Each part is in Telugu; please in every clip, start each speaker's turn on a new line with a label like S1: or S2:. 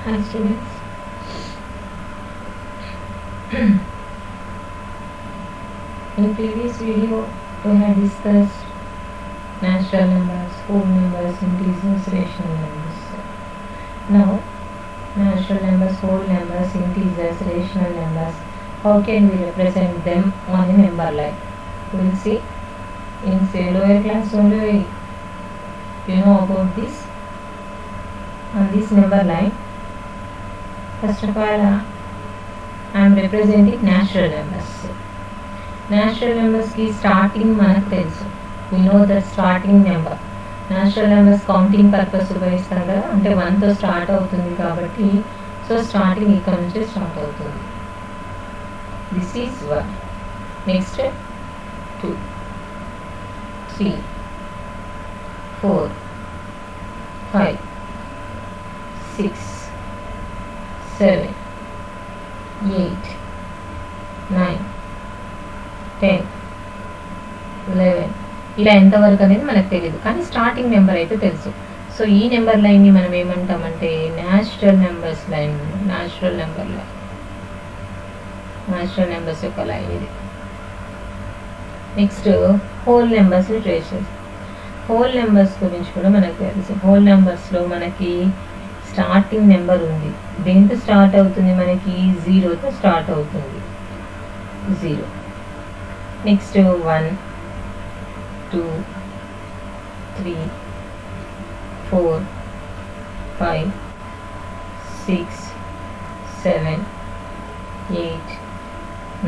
S1: Hi students. In previous video we had discussed natural numbers, whole numbers, integers, rational numbers. Now natural numbers, whole numbers, integers, rational numbers, how can we represent them on a number line? We will see in say lower class only you know about this. On this number line, first of all I am representing natural numbers. Natural numbers की starting మనకు తెలుసు. We know the starting number. Natural numbers counting purpose ఉపయోగిస్తాం కదా, అంటే 1తో స్టార్ట్ అవుతుంది కాబట్టి సో స్టార్టింగ్ ఇక్కడ నుంచి స్టార్ట్ అవుతుంది. This is 1. నెక్స్ట్ 2, 3, 4, 5, 6, 7, 8, 9, 10, 11 ఇలా ఎంతవరకు అనేది మనకు తెలియదు, కానీ స్టార్టింగ్ నెంబర్ అయితే తెలుసు. సో ఈ నెంబర్ లైన్ని మనం ఏమంటామంటే natural numbers line. Natural numbers యొక్క లైన్ ఇది. Next whole numbers traces. Whole numbers గురించి కూడా మనకు తెలుసు. హోల్ నెంబర్స్లో మనకి స్టార్టింగ్ నెంబర్ ఉంది. దేంతో స్టార్ట్ అవుతుంది? మనకి 0తో స్టార్ట్ అవుతుంది. 0. Next 1, 2, 3, 4, 5, 6, 7, 8,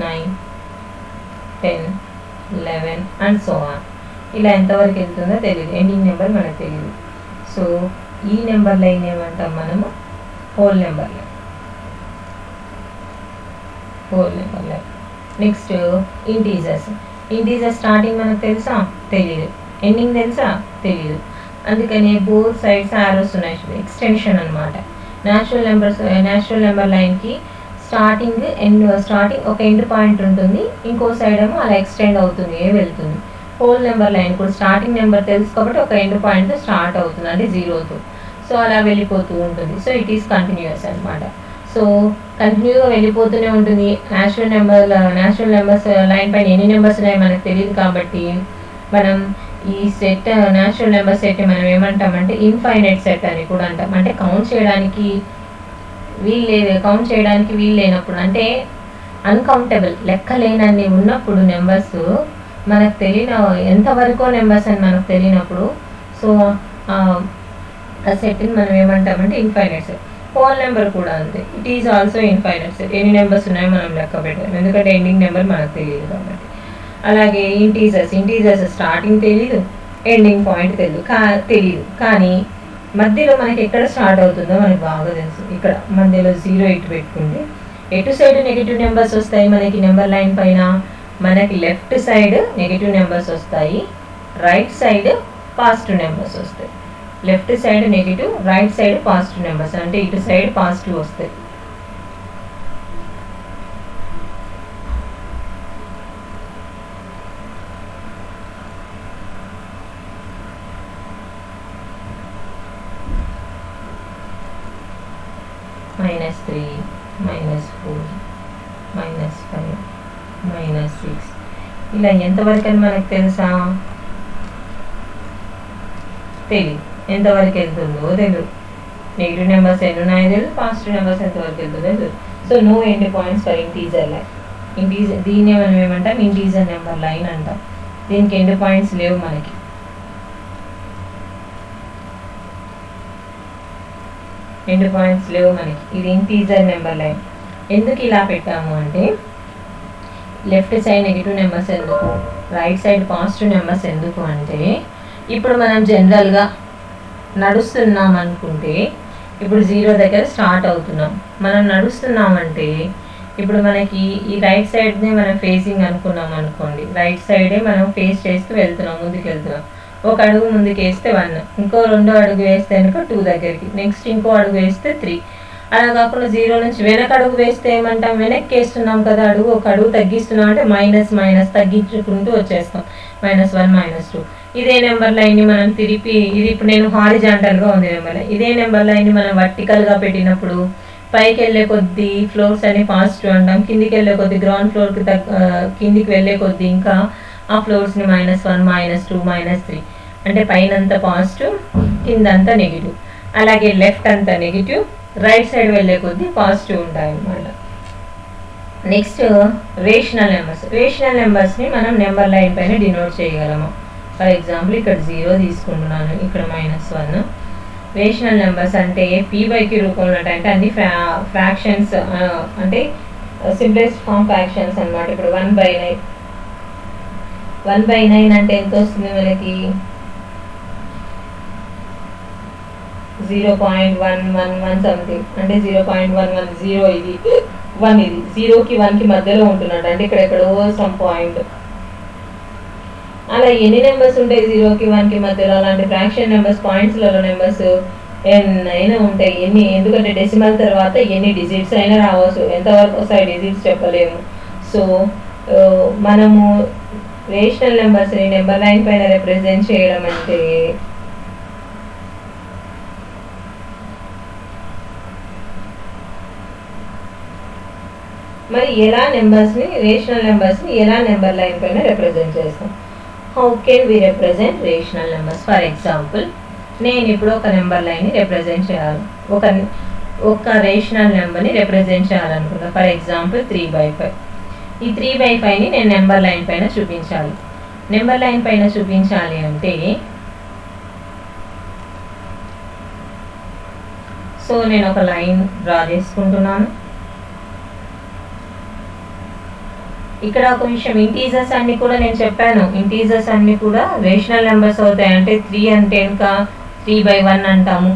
S1: 9, 10, 11 and so on. ఇలా ఎంతవరకు వెళ్తుందో తెలియదు, ఎండింగ్ నెంబర్ మనకు తెలియదు. సో ఈ నెంబర్ లైన్ ఏమంటాం మనము? Whole number line. Next integers. Starting మనకు తెలుసా? తెలియదు. ఎండింగ్ తెలుసా? తెలియదు. అందుకని బోత్ సైడ్స్ ఆరోస్ ఉన్నాయి, ఎక్స్టెన్షన్ అనమాట. న్యాచురల్ నెంబర్ లైన్కి స్టార్టింగ్ ఒక ఎండ్ పాయింట్ ఉంటుంది, ఇంకో సైడ్ ఏమో అలా ఎక్స్టెండ్ అవుతుంది వెళ్తుంది. హోల్ నెంబర్ లైన్ కూడా స్టార్టింగ్ నెంబర్ తెలుసు కాబట్టి ఒక ఎండ్ పాయింట్తో స్టార్ట్ అవుతుంది, అంటే 0తో. సో అలా వెళ్ళిపోతూ ఉంటుంది. సో ఇట్ ఈస్ కంటిన్యూస్ అనమాట. సో కంటిన్యూగా వెళ్ళిపోతూనే ఉంటుంది. న్యాచురల్ నెంబర్స్ లైన్ పైన ఎన్ని నెంబర్స్ ఉన్నాయో మనకు తెలియదు కాబట్టి మనం ఈ సెట్ న్యాచురల్ నెంబర్ సెట్ మనం ఏమంటామంటే ఇన్ఫైనైట్ సెట్ అని కూడా అంటాం. అంటే కౌంట్ చేయడానికి వీలు లేనప్పుడు, అంటే అన్కౌంటబుల్ లెక్కలేనన్ని ఉన్నప్పుడు నెంబర్స్ మనకు తెలియని ఎంతవరకు నెంబర్స్ అని మనకు తెలియనప్పుడు సో ఆ సెట్ని మనం ఏమంటామంటే ఇన్ఫైనైట్ సెట్. హోల్ నెంబర్ కూడా అంతే, it is also infinite set. ఎన్ని నెంబర్స్ ఉన్నాయో మనం లెక్క పెట్టాం, ఎందుకంటే ఎండింగ్ నెంబర్ మనకు తెలియదు కాబట్టి. అలాగే ఇంటీజర్స్ స్టార్టింగ్ తెలీదు, ఎండింగ్ పాయింట్ తెలియదు, కానీ మధ్యలో మనకి ఎక్కడ స్టార్ట్ అవుతుందో మనకు బాగా తెలుసు. ఇక్కడ మధ్యలో 0 ఇటు పెట్టుకుంటే ఎటు సైడ్ నెగిటివ్ నెంబర్స్ వస్తాయి మనకి నెంబర్ లైన్ పైన. మనకి లెఫ్ట్ సైడ్ నెగిటివ్ నెంబర్స్ వస్తాయి, రైట్ సైడ్ పాజిటివ్ నెంబర్స్ వస్తాయి. Left side negative, right side positive numbers, అంటే ఇటు సైడ్ పాజిటివ్ వస్తాయి. -3, -4, -5, -6 ఇలా ఎంతవరకు అని మనకు తెలుసా? తెలియదు. ఎంతవరకు వెళ్తుందో తెలియదు. నెగిటివ్ నెంబర్స్ ఎన్ని ఉన్నాయో తెలియదు, పాజిటివ్ నెంబర్స్ ఎంతవరకు వెళ్తుందో తెలియదు. So no end points for integer line. దీన్నే మనం ఏమంటాం? ఇంటీజర్ నెంబర్ లైన్ అంటాం. దీనికి ఎండ్ పాయింట్స్ లేవు మనకి. ఇది ఇంటీజర్ నెంబర్ లైన్. ఎందుకు ఇలా పెట్టాము అంటే లెఫ్ట్ సైడ్ నెగిటివ్ నెంబర్స్ ఎందుకు, రైట్ సైడ్ పాజిటివ్ నెంబర్స్ ఎందుకు అంటే ఇప్పుడు మనం జనరల్గా నడుస్తున్నాం అనుకుంటే, ఇప్పుడు 0 దగ్గర స్టార్ట్ అవుతున్నాం, మనం నడుస్తున్నామంటే ఇప్పుడు మనకి ఈ రైట్ సైడ్నే మనం ఫేసింగ్ అనుకున్నాం అనుకోండి, రైట్ సైడే మనం ఫేస్ చేస్తూ వెళ్తున్నాం, ముందుకు వెళ్తున్నాం. ఒక అడుగు ముందుకు వేస్తే 1, ఇంకో 2 అడుగు వేస్తే కనుక 2 దగ్గరికి, నెక్స్ట్ ఇంకో అడుగు వేస్తే 3, అలా కాకుండా 0 నుంచి వెనక అడుగు వేస్తే ఏమంటాం, వెనక్కి వేస్తున్నాం కదా అడుగు, ఒక అడుగు తగ్గిస్తున్నాం అంటే మైనస్ మైనస్ తగ్గించుకుంటూ వచ్చేస్తాం, -1 -2. ఇదే నెంబర్ లైన్ని మనం తిరిపి, ఇది ఇప్పుడు నేను హారిజాంటల్గా ఉంది నెంబర్ లైన్, ఇదే నెంబర్ లైన్ని మనం వర్టికల్గా పెట్టినప్పుడు పైకి వెళ్ళే కొద్దీ ఫ్లోర్స్ అన్ని పాజిటివ్ అంటాం, కిందికి వెళ్ళే కొద్దీ గ్రౌండ్ ఫ్లోర్కి కిందికి వెళ్ళే కొద్దీ ఇంకా ఆ ఫ్లోర్స్ని -1 -2 -3 అంటే పైన అంతా పాజిటివ్, కింద అంతా నెగిటివ్. అలాగే లెఫ్ట్ అంతా నెగిటివ్, రైట్ సైడ్ వెళ్ళే కొద్దీ పాజిటివ్ ఉంటాయి అన్నమాట. Next rational numbers. రేషనల్ నెంబర్స్ని మనం నెంబర్ లైన్ పైన డినోట్ చేయగలము. ఫర్ ఎగ్జాంపుల్ ఇక్కడ 0 తీసుకుంటున్నాను, ఇక్కడ -1. రేషనల్ నెంబర్స్ అంటే పీవైకి రూపంలో ఉంటాయి, అంటే అన్ని ఫ్రాక్షన్స్ అంటే సింప్లెస్ట్ ఫామ్ ఫ్రాక్షన్స్ అనమాట. ఇప్పుడు 1/9 అంటే ఎంత వస్తుంది మనకి, 0.111 సంథింగ్, అంటే 0.110, ఇది 1, ఇది 0కి 1కి మధ్యలో ఉంటున్నట్టు, అంటే ఇక్కడ ఎక్కడో సమ్ పాయింట్. అలా ఎన్ని నెంబర్స్ ఉంటాయి 0కి 1కి మధ్యలో, అలాంటి ఫ్రాక్షన్ నెంబర్స్ పాయింట్స్లలో నెంబర్స్ ఎన్నైనా ఉంటాయి. ఎందుకంటే డెసిమల్ తర్వాత ఎన్ని డిజిట్స్ అయినా రావచ్చు, ఎంతవరకు వస్తాయి డిజిట్స్ చెప్పలేము. సో మనము రేషనల్ నెంబర్స్ని నెంబర్ లైన్ పైన రిప్రజెంట్ చేయడం అంటే మరి ఎలా రేషనల్ నెంబర్స్ని ఎలా నెంబర్ లైన్ పైన రిప్రజెంట్ చేస్తాం? How can we represent rational numbers? For example నేను ఇప్పుడు ఒక నెంబర్ లైన్ని రిప్రజెంట్ చేయాలి, ఒక రేషనల్ నెంబర్ని రిప్రజెంట్ చేయాలనుకుంటా. For example 3/5. ఈ 3/5ని నేను నెంబర్ లైన్ పైన చూపించాలి. నెంబర్ లైన్ పైన చూపించాలి అంటే సో నేను ఒక లైన్ డ్రా చేసుకుంటున్నాను. ఇక్కడ ఒక విషయం, ఇంటీజర్స్ అన్ని కూడా నేను చెప్పాను, ఇంటీజర్స్ అన్ని కూడా రేషనల్ నెంబర్స్ అవుతాయి. అంటే 3 అంటే ఇంకా 3/1 అంటాము.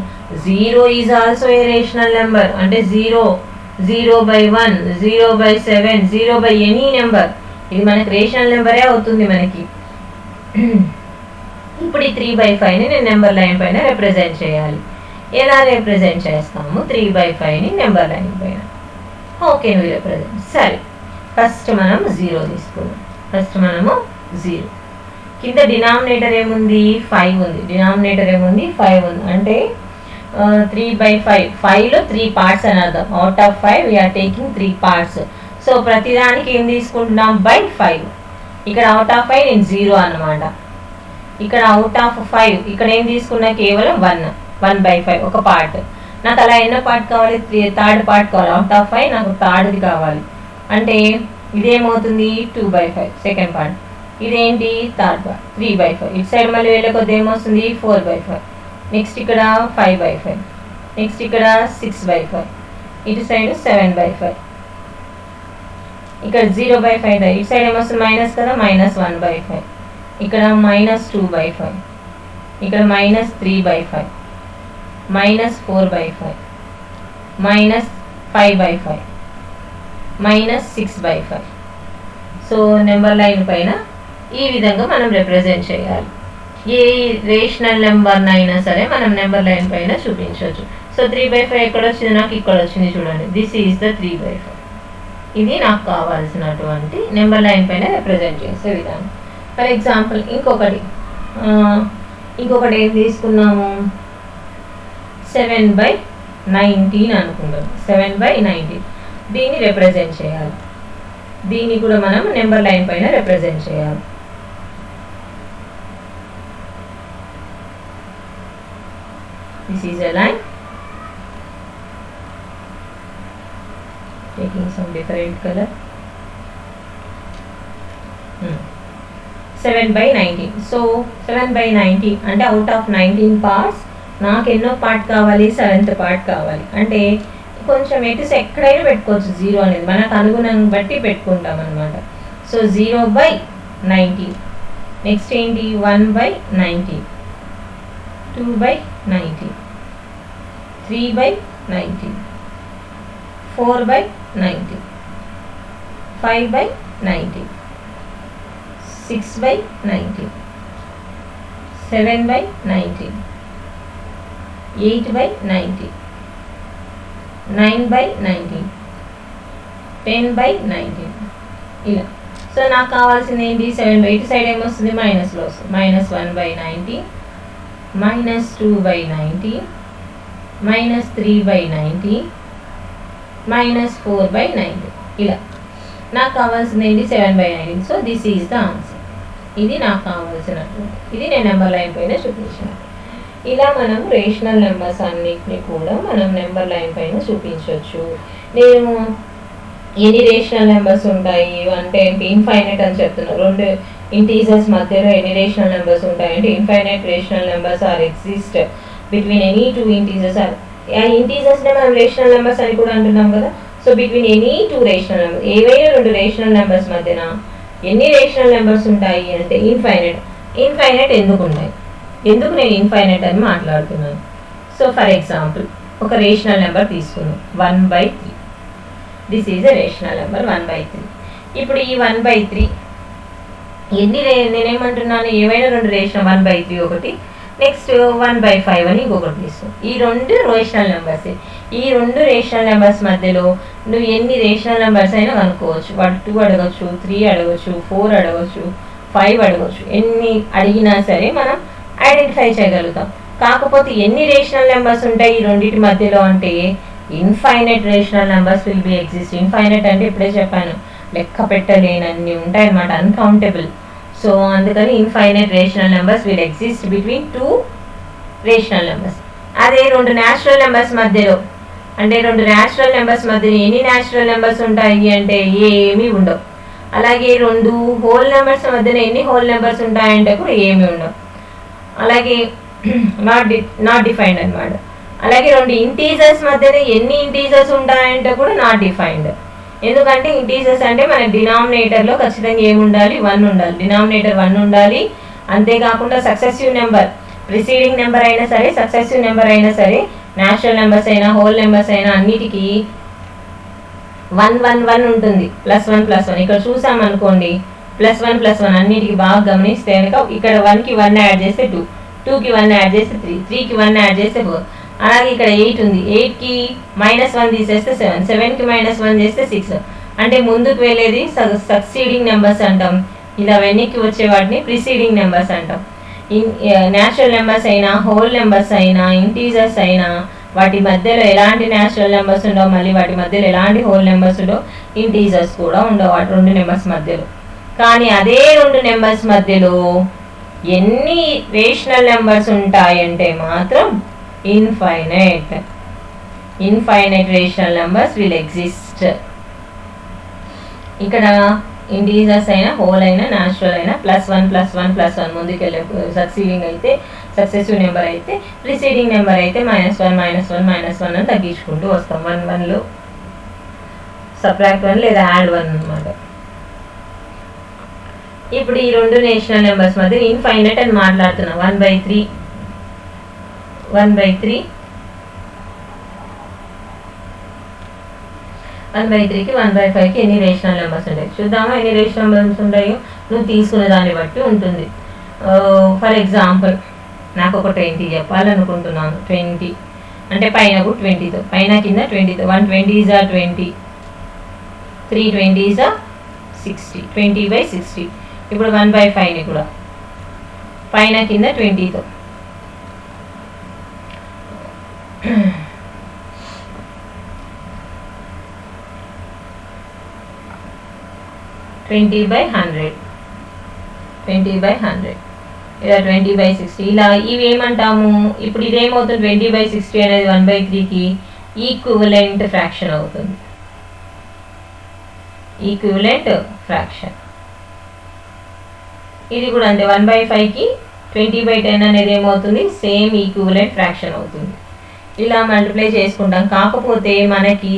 S1: 0 is also a rational number, అంటే 0/1, 0/7, 0 ఎనీ నెంబర్, ఇది మనకి రేషనల్ నెంబరే అవుతుంది మనకి. ఇప్పుడు ఈ 3/5ని నేను నెంబర్ లైన్ పైన రిప్రజెంట్ చేయాలి. ఎలా రిప్రజెంట్ చేస్తాము 3/5ని నెంబర్ లైన్ పైన? ఓకే, నువ్వు రిప్రజెంట్. సరే, ఫస్ట్ మనం 0 తీసుకున్నాం. ఫస్ట్ మనము 0, కింద డినామినేటర్ ఏముంది 5 ఉంది, డినామినేటర్ ఏముంది 5 ఉంది, అంటే 3/5, 5లో 3 పార్ట్స్ అని అర్థం. Out of 5 we're taking 3 parts. So ప్రతిదానికి ఏం తీసుకుంటున్నాం /5. ఇక్కడ అవుట్ ఆఫ్ 5 నేను 0 అన్నమాట. ఇక్కడ అవుట్ ఆఫ్ 5 ఇక్కడ ఏం తీసుకున్నా కేవలం 1/5 ఒక పార్ట్. నాకు అలా ఎన్నో పార్ట్ కావాలి, థర్డ్ పార్ట్ కావాలి. అవుట్ ఆఫ్ 5 నాకు థర్డ్ది కావాలి, అంటే ఇదేమవుతుంది 2/5 సెకండ్ పార్ట్. ఇదేంటి థర్డ్ పార్ట్ 3/5. ఇటు సైడ్ మళ్ళీ వెళ్ళే కొద్ది ఏమొస్తుంది 4/5. నెక్స్ట్ ఇక్కడ 5/5. నెక్స్ట్ ఇక్కడ 6/5. ఇటు సైడ్ 7/5. ఇక్కడ 0/5. ఇటు సైడ్ ఏమొస్తుంది మైనస్ కదా, -1/5. ఇక్కడ -2/5. ఇక్కడ -3/5, -4/5, -5/5, -6/5. సో నెంబర్ లైన్ పైన ఈ విధంగా మనం రిప్రజెంట్ చేయాలి. ఏ రేషనల్ నెంబర్నైనా సరే మనం నెంబర్ లైన్ పైన చూపించవచ్చు. సో 3/5 ఎక్కడ వచ్చింది, నాకు ఇక్కడ వచ్చింది చూడండి, దిస్ ఈజ్ ద 3/5. ఇది నాకు కావాల్సినటువంటి నెంబర్ లైన్ పైన రిప్రజెంట్ చేసే విధానం. ఫర్ ఎగ్జాంపుల్ ఇంకొకటి ఏం తీసుకున్నాము, 7/19 అనుకుందాం. 7/19 దీన్ని రిప్రజెంట్ చేయాలి. దీన్ని కూడా మనం నెంబర్ లైన్ పైన రిప్రజెంట్ చేయాలి. This is a line taking some different color. 7/19. So 7/19 అంటే అవుట్ ఆఫ్ 19 పార్ట్స్ నాకు ఎన్నో పార్ట్ కావాలి, 7th పార్ట్ కావాలి. అంటే కొంచెం ఎక్కడైనా పెట్టుకోవచ్చు, 0 అనేది మనకు అనుగుణంగా బట్టి పెట్టుకుంటాం అనమాట. సో 0/19. నెక్స్ట్ ఏంటి 1/19, 2/19, 3/19, 4/19, 5/19, 6/19, 7/19, 8/19, 9/19, 10/19 ఇలా. సో నాకు కావాల్సింది ఏంటి 7/, ఇటు సైడ్ ఏమొస్తుంది మైనస్లో వస్తుంది, -1/90, -2/90, -3/90, -4/90 ఇలా. నాకు కావాల్సింది ఏంటి 7/19. So this is the answer. ఇది నాకు కావాల్సినటువంటి, ఇది నేను నెంబర్ లైన్ పైన చూపించాను. ఇలా మనం రేషనల్ నెంబర్స్ అన్నిటిని కూడా మనం నెంబర్ లైన్ పైన చూపించవచ్చు. నేను ఎన్ని రేషనల్ నెంబర్స్ ఉంటాయి అంటే ఏంటి ఇన్ఫైనైట్ అని చెప్తున్నారు. రెండు ఇంటీజర్స్ మధ్యలో ఎన్ని రేషనల్ నెంబర్స్ ఉంటాయంటే infinite rational numbers are exist between any two integers are. ఆ ఇంటీజర్స్నే మనం రేషనల్ నెంబర్స్ అని కూడా అంటున్నాం కదా. So between any two rational numbers, ఏవైనా రెండు రేషనల్ నెంబర్స్ మధ్యన ఎన్ని రేషనల్ నెంబర్స్ ఉంటాయి అంటే ఇన్ఫైనైట్. ఇన్ఫైనైట్ ఎందుకు ఉన్నాయి, ఎందుకు నేను ఇన్ఫైనైట్ అని మాట్లాడుతున్నాను. సో ఫర్ ఎగ్జాంపుల్ ఒక రేషనల్ నెంబర్ తీసుకుందాం 1/3. This is a rational number 1/3. ఇప్పుడు ఈ 1/3 నేనేమంటున్నాను, ఏవైనా రెండు రేషనల్ 1/3 ఒకటి, నెక్స్ట్ 1/5 అని ఇంకొకటి తీసుకో. ఈ రెండు రేషనల్ నెంబర్స్. ఈ రెండు రేషనల్ నెంబర్స్ మధ్యలో నువ్వు ఎన్ని రేషనల్ నెంబర్స్ అయినా కనుక్కోవచ్చు. వాడు 2 అడగచ్చు, 3 అడగచ్చు, 4 అడగచ్చు, 5 అడగచ్చు. ఎన్ని అడిగినా సరే మనం ఐడెంటిఫై చేయగలుగుతాం. కాకపోతే ఎన్ని రేషనల్ నెంబర్స్ ఉంటాయి ఈ రెండింటి మధ్యలో అంటే infinite rational numbers will be exist. Infinite అంటే ఇప్పుడే చెప్పాను, లెక్క పెట్టలేనన్ని ఉంటాయి అన్నమాట, అన్కౌంటబుల్. సో అందుకని infinite rational numbers will exist between two rational numbers. అదే రెండు న్యాచురల్ నెంబర్స్ మధ్యలో అంటే రెండు న్యాచురల్ నెంబర్స్ మధ్యలో ఎన్ని న్యాచురల్ నెంబర్స్ ఉంటాయి అంటే ఏమీ ఉండవు. అలాగే రెండు హోల్ నెంబర్స్ మధ్యన ఎన్ని హోల్ నెంబర్స్ ఉంటాయంటే కూడా ఏమీ ఉండవు. అలాగే నాట్ డిఫైన్డ్ అనమాట. అలాగే రెండు ఇంటీజర్స్ మధ్యన ఎన్ని ఇంటీజర్స్ ఉంటాయంటే కూడా నాట్ డిఫైన్డ్. ఎందుకంటే ఇంటీజర్స్ అంటే మన డినామినేటర్లో ఖచ్చితంగా ఏమి ఉండాలి, 1 ఉండాలి. డినామినేటర్ 1 ఉండాలి. అంతేకాకుండా సక్సెసివ్ నెంబర్, ప్రిసీడింగ్ నెంబర్ అయినా సరే, సక్సెసివ్ నెంబర్ అయినా సరే, న్యాచురల్ నెంబర్స్ అయినా హోల్ నెంబర్స్ అయినా అన్నిటికీ 1 1 1 ఉంటుంది. +1 +1 ఇక్కడ చూసామనుకోండి, +1 +1 అన్నిటికీ బాగా గమనిస్తే కనుక ఇక్కడ 1కి 1 యాడ్ చేస్తే 2, 2కి 1 యాడ్ చేస్తే 3, 3కి 1 యాడ్ చేస్తే 4. అలాగే ఇక్కడ 8 ఉంది, 8కి -1 తీసేస్తే 7, 7కి -1 చేస్తే 6. అంటే ముందుకు వెళ్ళేది సక్సీడింగ్ నెంబర్స్ అంటాం. ఇలా వెనక్కి వచ్చే వాటిని ప్రిసీడింగ్ నెంబర్స్ అంటాం. న్యాచురల్ నెంబర్స్ అయినా హోల్ నెంబర్స్ అయినా ఇంటీజర్స్ అయినా వాటి మధ్యలో ఎలాంటి న్యాచురల్ నెంబర్స్ ఉండవు, మళ్ళీ వాటి మధ్యలో ఎలాంటి హోల్ నెంబర్స్ ఉండవు, ఇంటీజర్స్ కూడా ఉండవు వాటి రెండు నెంబర్స్ మధ్యలో. కానీ అదే రెండు నెంబర్స్ మధ్యలో ఎన్ని రేషనల్ నెంబర్స్ ఉంటాయంటే మాత్రం infinite rational numbers will exist. ఇక్కడ ఇంటీజర్స్ అయినా హోల్ అయినా న్యాచురల్ అయినా +1 +1 +1 ముందుకెళ్ళే సక్సీడింగ్ అయితే, సక్సెసివ్ నెంబర్ అయితే, ప్రిసీడింగ్ నెంబర్ అయితే -1 -1 -1 అని తగ్గించుకుంటూ వస్తాం. 1 1లో సబ్ట్రాక్ట్ 1 లేదా యాడ్ 1 అనమాట. ఇప్పుడు ఈ రెండు రేషనల్ నెంబర్స్ మధ్య ఇన్ఫైనైట్ అని మాట్లాడుతున్నాం. 1/3 1/3కి 1/5కి ఎన్ని రేషనల్ నెంబర్స్ ఉంటాయి చూద్దామా. ఎన్ని రేషనల్ నెంబర్స్ ఉంటాయో నువ్వు తీసుకునే దాన్ని బట్టి ఉంటుంది. ఫర్ ఎగ్జాంపుల్ నాకు ఒక 20 చెప్పాలనుకుంటున్నాను. 20 అంటే పైన కూడా 20తో, పైన కింద 20తో. 120 is 20, 320 is 60, 20/60. ఇప్పుడు 1/5ని కూడా పైన కింద 20తో, 20/100, 20/100 ఇలా 20/60 ఇలా. ఇవి ఏమంటాము ఇప్పుడు ఇదేమవుతుంది 20/60 అనేది 1/3కి ఈక్వివలెంట్ ఫ్రాక్షన్ అవుతుంది. ఈక్వివలెంట్ ఫ్రాక్షన్ ఇది కూడా అంతే. 1/5కి 20/10 అనేది ఏమవుతుంది సేమ్ ఈక్వివలెంట్ ఫ్రాక్షన్ అవుతుంది. ఇలా మల్టిప్లై చేసుకుంటాం. కాకపోతే మనకి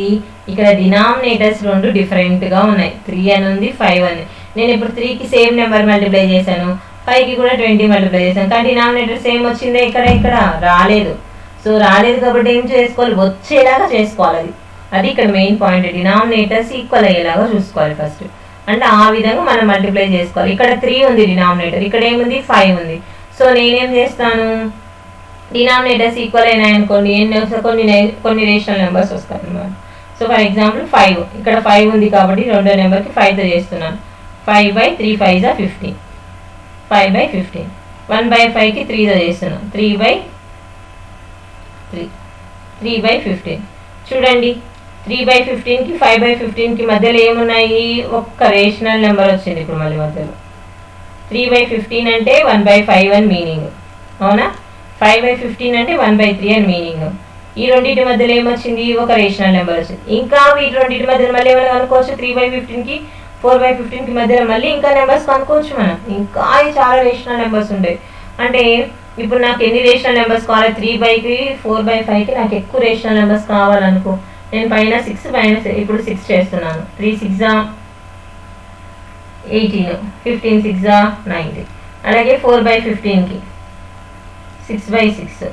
S1: ఇక్కడ డినామినేటర్స్ రెండు డిఫరెంట్గా ఉన్నాయి. 3 అని ఉంది, 5 అని. నేను ఇప్పుడు 3కి సేమ్ నెంబర్ మల్టిప్లై చేశాను, 5కి కూడా 20 మల్టిప్లై చేశాను. కానీ డినామినేటర్ సేమ్ వచ్చిందే, ఇక్కడ రాలేదు. సో రాలేదు కాబట్టి ఏం చేసుకోవాలి, వచ్చేలాగా చేసుకోవాలి. అది ఇక్కడ మెయిన్ పాయింట్. డినామినేటర్స్ ఈక్వల్ అయ్యేలాగా చూసుకోవాలి ఫస్ట్. అంటే ఆ విధంగా మనం మల్టిప్లై చేసుకోవాలి. ఇక్కడ 3 ఉంది డినామినేటర్, ఇక్కడ ఏముంది 5 ఉంది. సో నేనేం చేస్తాను, డినామినేటర్స్ ఈక్వల్ అయినాయి అనుకోండి, కొన్ని రేషనల్ నెంబర్స్ వస్తాయి అన్నమాట. సో ఫర్ ఎగ్జాంపుల్ 5, ఇక్కడ 5 ఉంది కాబట్టి రెండో నెంబర్కి 5తో చేస్తున్నాను. 5/3 5 = 15, 5/15. 1/5కి 3తో చేస్తున్నాను, 3/15. చూడండి 3/15కి 5/15కి మధ్యలో ఏమున్నాయి, ఒక్క రేషనల్ నెంబర్ వచ్చింది. ఇప్పుడు మళ్ళీ మధ్యలో 3/15 అంటే 1/5 అని మీనింగ్, అవునా? 5/15 అంటే 1/3 అని మీనింగ్. ఈ రెండింటి మధ్యలో ఏమొచ్చింది, ఒక రేషనల్ నెంబర్ వచ్చింది. ఇంకా వీటి రెండింటి మధ్యలో మళ్ళీ ఏమైనా కనుక్కోవచ్చు, 3/15కి 4/15కి మధ్యలో మళ్ళీ ఇంకా నెంబర్స్ కనుక్కోవచ్చు మనం. ఇంకా చాలా రేషనల్ నెంబర్స్ ఉంటాయి. అంటే ఇప్పుడు నాకు ఎన్ని రేషనల్ నెంబర్స్ కావాలి, 3/కి 4/5కి నాకు ఎక్కువ రేషనల్ నెంబర్స్ కావాలనుకో, నేను పైన 6 పైన ఇప్పుడు 6 చేస్తున్నాను. 3 6 18, 15 6 90. అలాగే 4/15కి 6/6,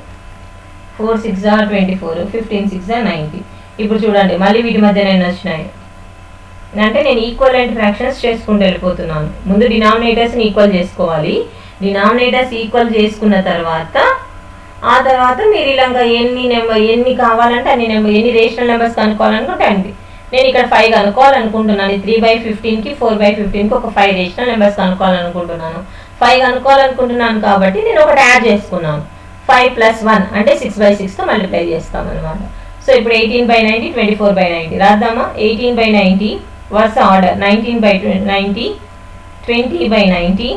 S1: 4 6 24, 15 6 90. ఇప్పుడు చూడండి మళ్ళీ వీటి మధ్య నేను వచ్చినాయి అంటే నేను ఈక్వలెంట్ ఫ్రాక్షన్స్ చేసుకుంటూ వెళ్ళిపోతున్నాను. ముందు డినామినేటర్స్ని ఈక్వల్ చేసుకోవాలి. డినామినేటర్స్ ఈక్వల్ చేసుకున్న తర్వాత ఆ తర్వాత మీరు ఇలాగా ఎన్ని కావాలంటే ఎన్ని రేషనల్ నెంబర్స్ కనుక్కోవాలనుకుంటే అండి. నేను ఇక్కడ 5 కనుక్కోవాలనుకుంటున్నాను. 3/15కి 4/15కి ఒక 5 రేషనల్ నెంబర్స్ కనుక్కోవాలనుకుంటున్నాను. 5 కనుక్కోవాలనుకుంటున్నాను కాబట్టి నేను ఒకటి యాడ్ చేసుకున్నాను. 5 + 1 అంటే 6/6తో మల్టిప్లై చేస్తాం అనమాట. సో ఇప్పుడు 18/90, 24/90 రాద్దామా. 18/90 వరుస ఆర్డర్, 19/90, 20/90,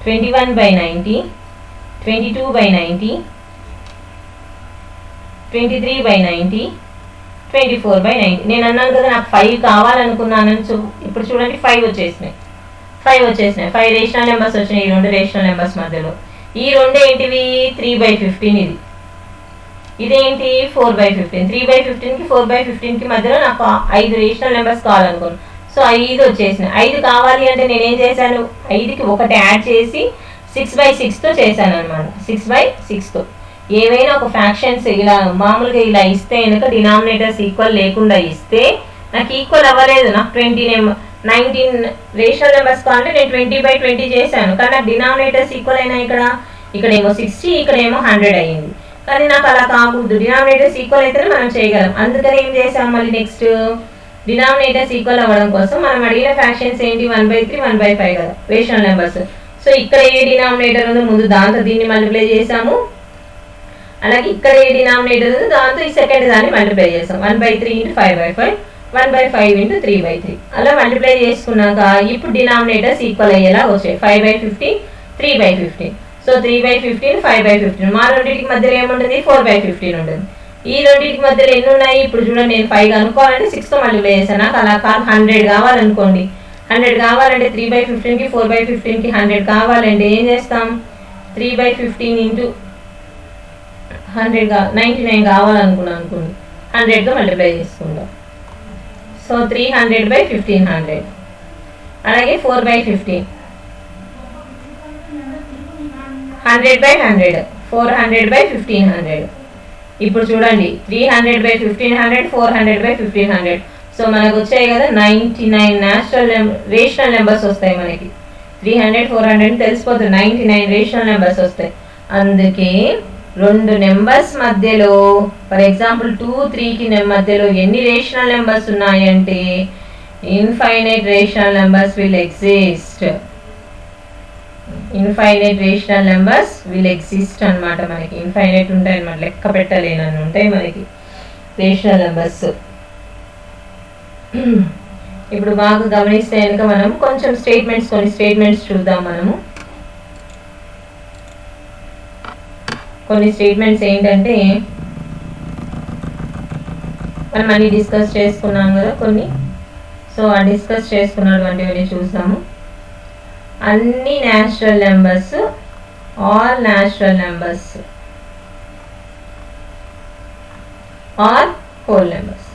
S1: 21/90, 22/90, 23/90, 24/90. నేను అన్నాను కదా నాకు 5 కావాలనుకున్నానని. ఇప్పుడు చూడండి 5 వచ్చేసినాయి. 5 రేషనల్ నెంబర్స్ వచ్చినాయి ఈ రెండు రేషనల్ నెంబర్స్ మధ్యలో. ఈ రెండు ఏంటివి, 3/15, ఇదేంటి 4/15. 3/15కి 4/15కి మధ్యలో నాకు 5 రేషనల్ నెంబర్స్ కావాలనుకున్నాను. సో 5 వచ్చేసినాయి. 5 కావాలి అంటే నేనేం చేశాను, 5కి ఒకటి యాడ్ చేసి 6/6తో చేశాను అనమాట. 6/6తో ఏవైనా ఒక ఫ్రాక్షన్స్ ఇలా మామూలుగా ఇలా ఇస్తే కనుక డినామినేటర్స్ ఈక్వల్ లేకుండా ఇస్తే నాకు ఈక్వల్ అవ్వలేదు. నాకు 19 రేషనల్ నెంబర్స్ కావాలంటే నేను 20/20 చేశాను, కానీ నాకు డినామినేటర్స్ ఈక్వల్ అయినా ఇక్కడేమో 60, ఇక్కడేమో 100 అయ్యింది. కానీ నాకు అలా కాకూడదు, డినామినేటర్స్ ఈక్వల్ అయితేనే మనం చేయగలం. అందుకని ఏం చేసాం, మళ్ళీ నెక్స్ట్ డినామినేటర్స్ ఈక్వల్ అవ్వడం కోసం మనం అడిగిన ఫ్రాక్షన్స్ ఏంటి, 1/3, 1/5 కదా రేషనల్ నెంబర్స్. సో ఇక్కడ ఏ డినామినేటర్ ఉందో ముందు దాంతో దీన్ని మల్టిప్లై చేసాము. అలాగే ఇక్కడ ఏ డినామినేటర్ ఉందో దాంతో ఈ సెకండ్ దాన్ని మల్టిప్లై చేసాం. 1/3 × 5/5, 1/5 × 3/3 అలా మల్టిప్లై చేసుకున్నాక ఇప్పుడు డినామినేటర్స్ ఈక్వల్ అయ్యేలా వచ్చాయి. 5/15, 3/15. సో 3/15, 5/15 మా రెండింటికి మధ్యలో ఏముంటుంది, 4/15 ఉంటుంది. ఈ రెండింటికి మధ్యలో ఎన్ని ఉన్నాయి, ఇప్పుడు చూడండి నేను 5 కనుక్కోవాలంటే 6తో మల్టిప్లై చేశాను. నాకు అలా కాదు, 100 కావాలనుకోండి. 100 కావాలంటే 3/15కి 4/15కి 100 కావాలంటే ఏం చేస్తాం, 3/15 × 100 99 కావాలనుకున్నాను అనుకోండి, 100తో మల్టిప్లై చేసుకుందాం. సో 300/1500. అలాగే 4/15, 100/100, 400/1500. ఇప్పుడు చూడండి 300/1500, 400/1500. సో మనకు వచ్చాయి కదా 99 రేషనల్ నెంబర్స్ వస్తాయి మనకి. 300, 400 తెలిసిపోతుంది, 99 రేషనల్ నెంబర్స్ వస్తాయి. అందుకే రెండు నెంబర్స్ మధ్యలో ఫర్ ఎగ్జాంపుల్ 2, 3కి మధ్యలో ఎన్ని రేషనల్ నెంబర్స్ ఉన్నాయంటే infinite rational numbers will exist. Infinite rational numbers will exist అనమాట. మనకి ఇన్ఫైనైట్ ఉంటాయి అనమాట, లెక్క పెట్టలేనని ఉంటాయి మనకి రేషనల్ నెంబర్స్. ఇప్పుడు బాగా గమనిస్తే కనుక మనం కొంచెం కొన్ని స్టేట్మెంట్స్ చూద్దాం. కొన్ని స్టేట్మెంట్స్ ఏంటంటే మనం అన్ని డిస్కస్ చేసుకున్నాం కదా కొన్ని. సో ఆ డిస్కస్ చేసుకున్నటువంటివన్నీ చూద్దాము. అన్ని natural numbers, all natural numbers are whole numbers.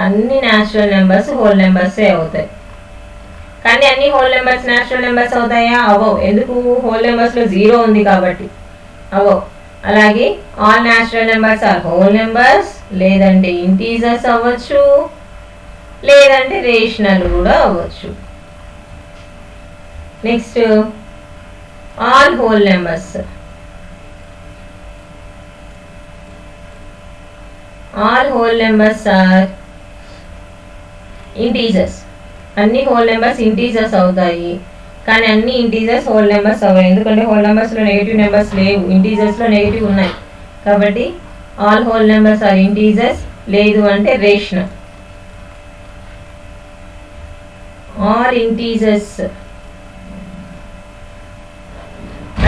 S1: అన్ని న్యాచురల్ నెంబర్స్ హోల్ నెంబర్సే అవుతాయి. కానీ అన్ని హోల్ నెంబర్స్ న్యాచురల్ నెంబర్స్ అవుతాయా, అవ్వవు. ఎందుకు, హోల్ నెంబర్స్లో 0 ఉంది కాబట్టి అవ్వవు. అలాగే all natural numbers are whole numbers, లేదంటే ఇంటీజర్స్ అవ్వచ్చు, లేదంటే రేషనల్ కూడా అవ్వచ్చు. Next all whole numbers. All whole numbers are integers. అన్ని హోల్ నెంబర్స్ ఇంటీజర్స్ అవుతాయి, కానీ అన్ని ఇంటీజర్స్ హోల్ నెంబర్స్ అవ్వాలి. ఎందుకంటే హోల్ నెంబర్స్లో నెగిటివ్ నెంబర్స్ లేవు, ఇంటీజర్స్లో నెగిటివ్ ఉన్నాయి. కాబట్టి all whole numbers are integers, లేదు అంటే రేషనల్. ఆల్ ఇంటీజర్స్,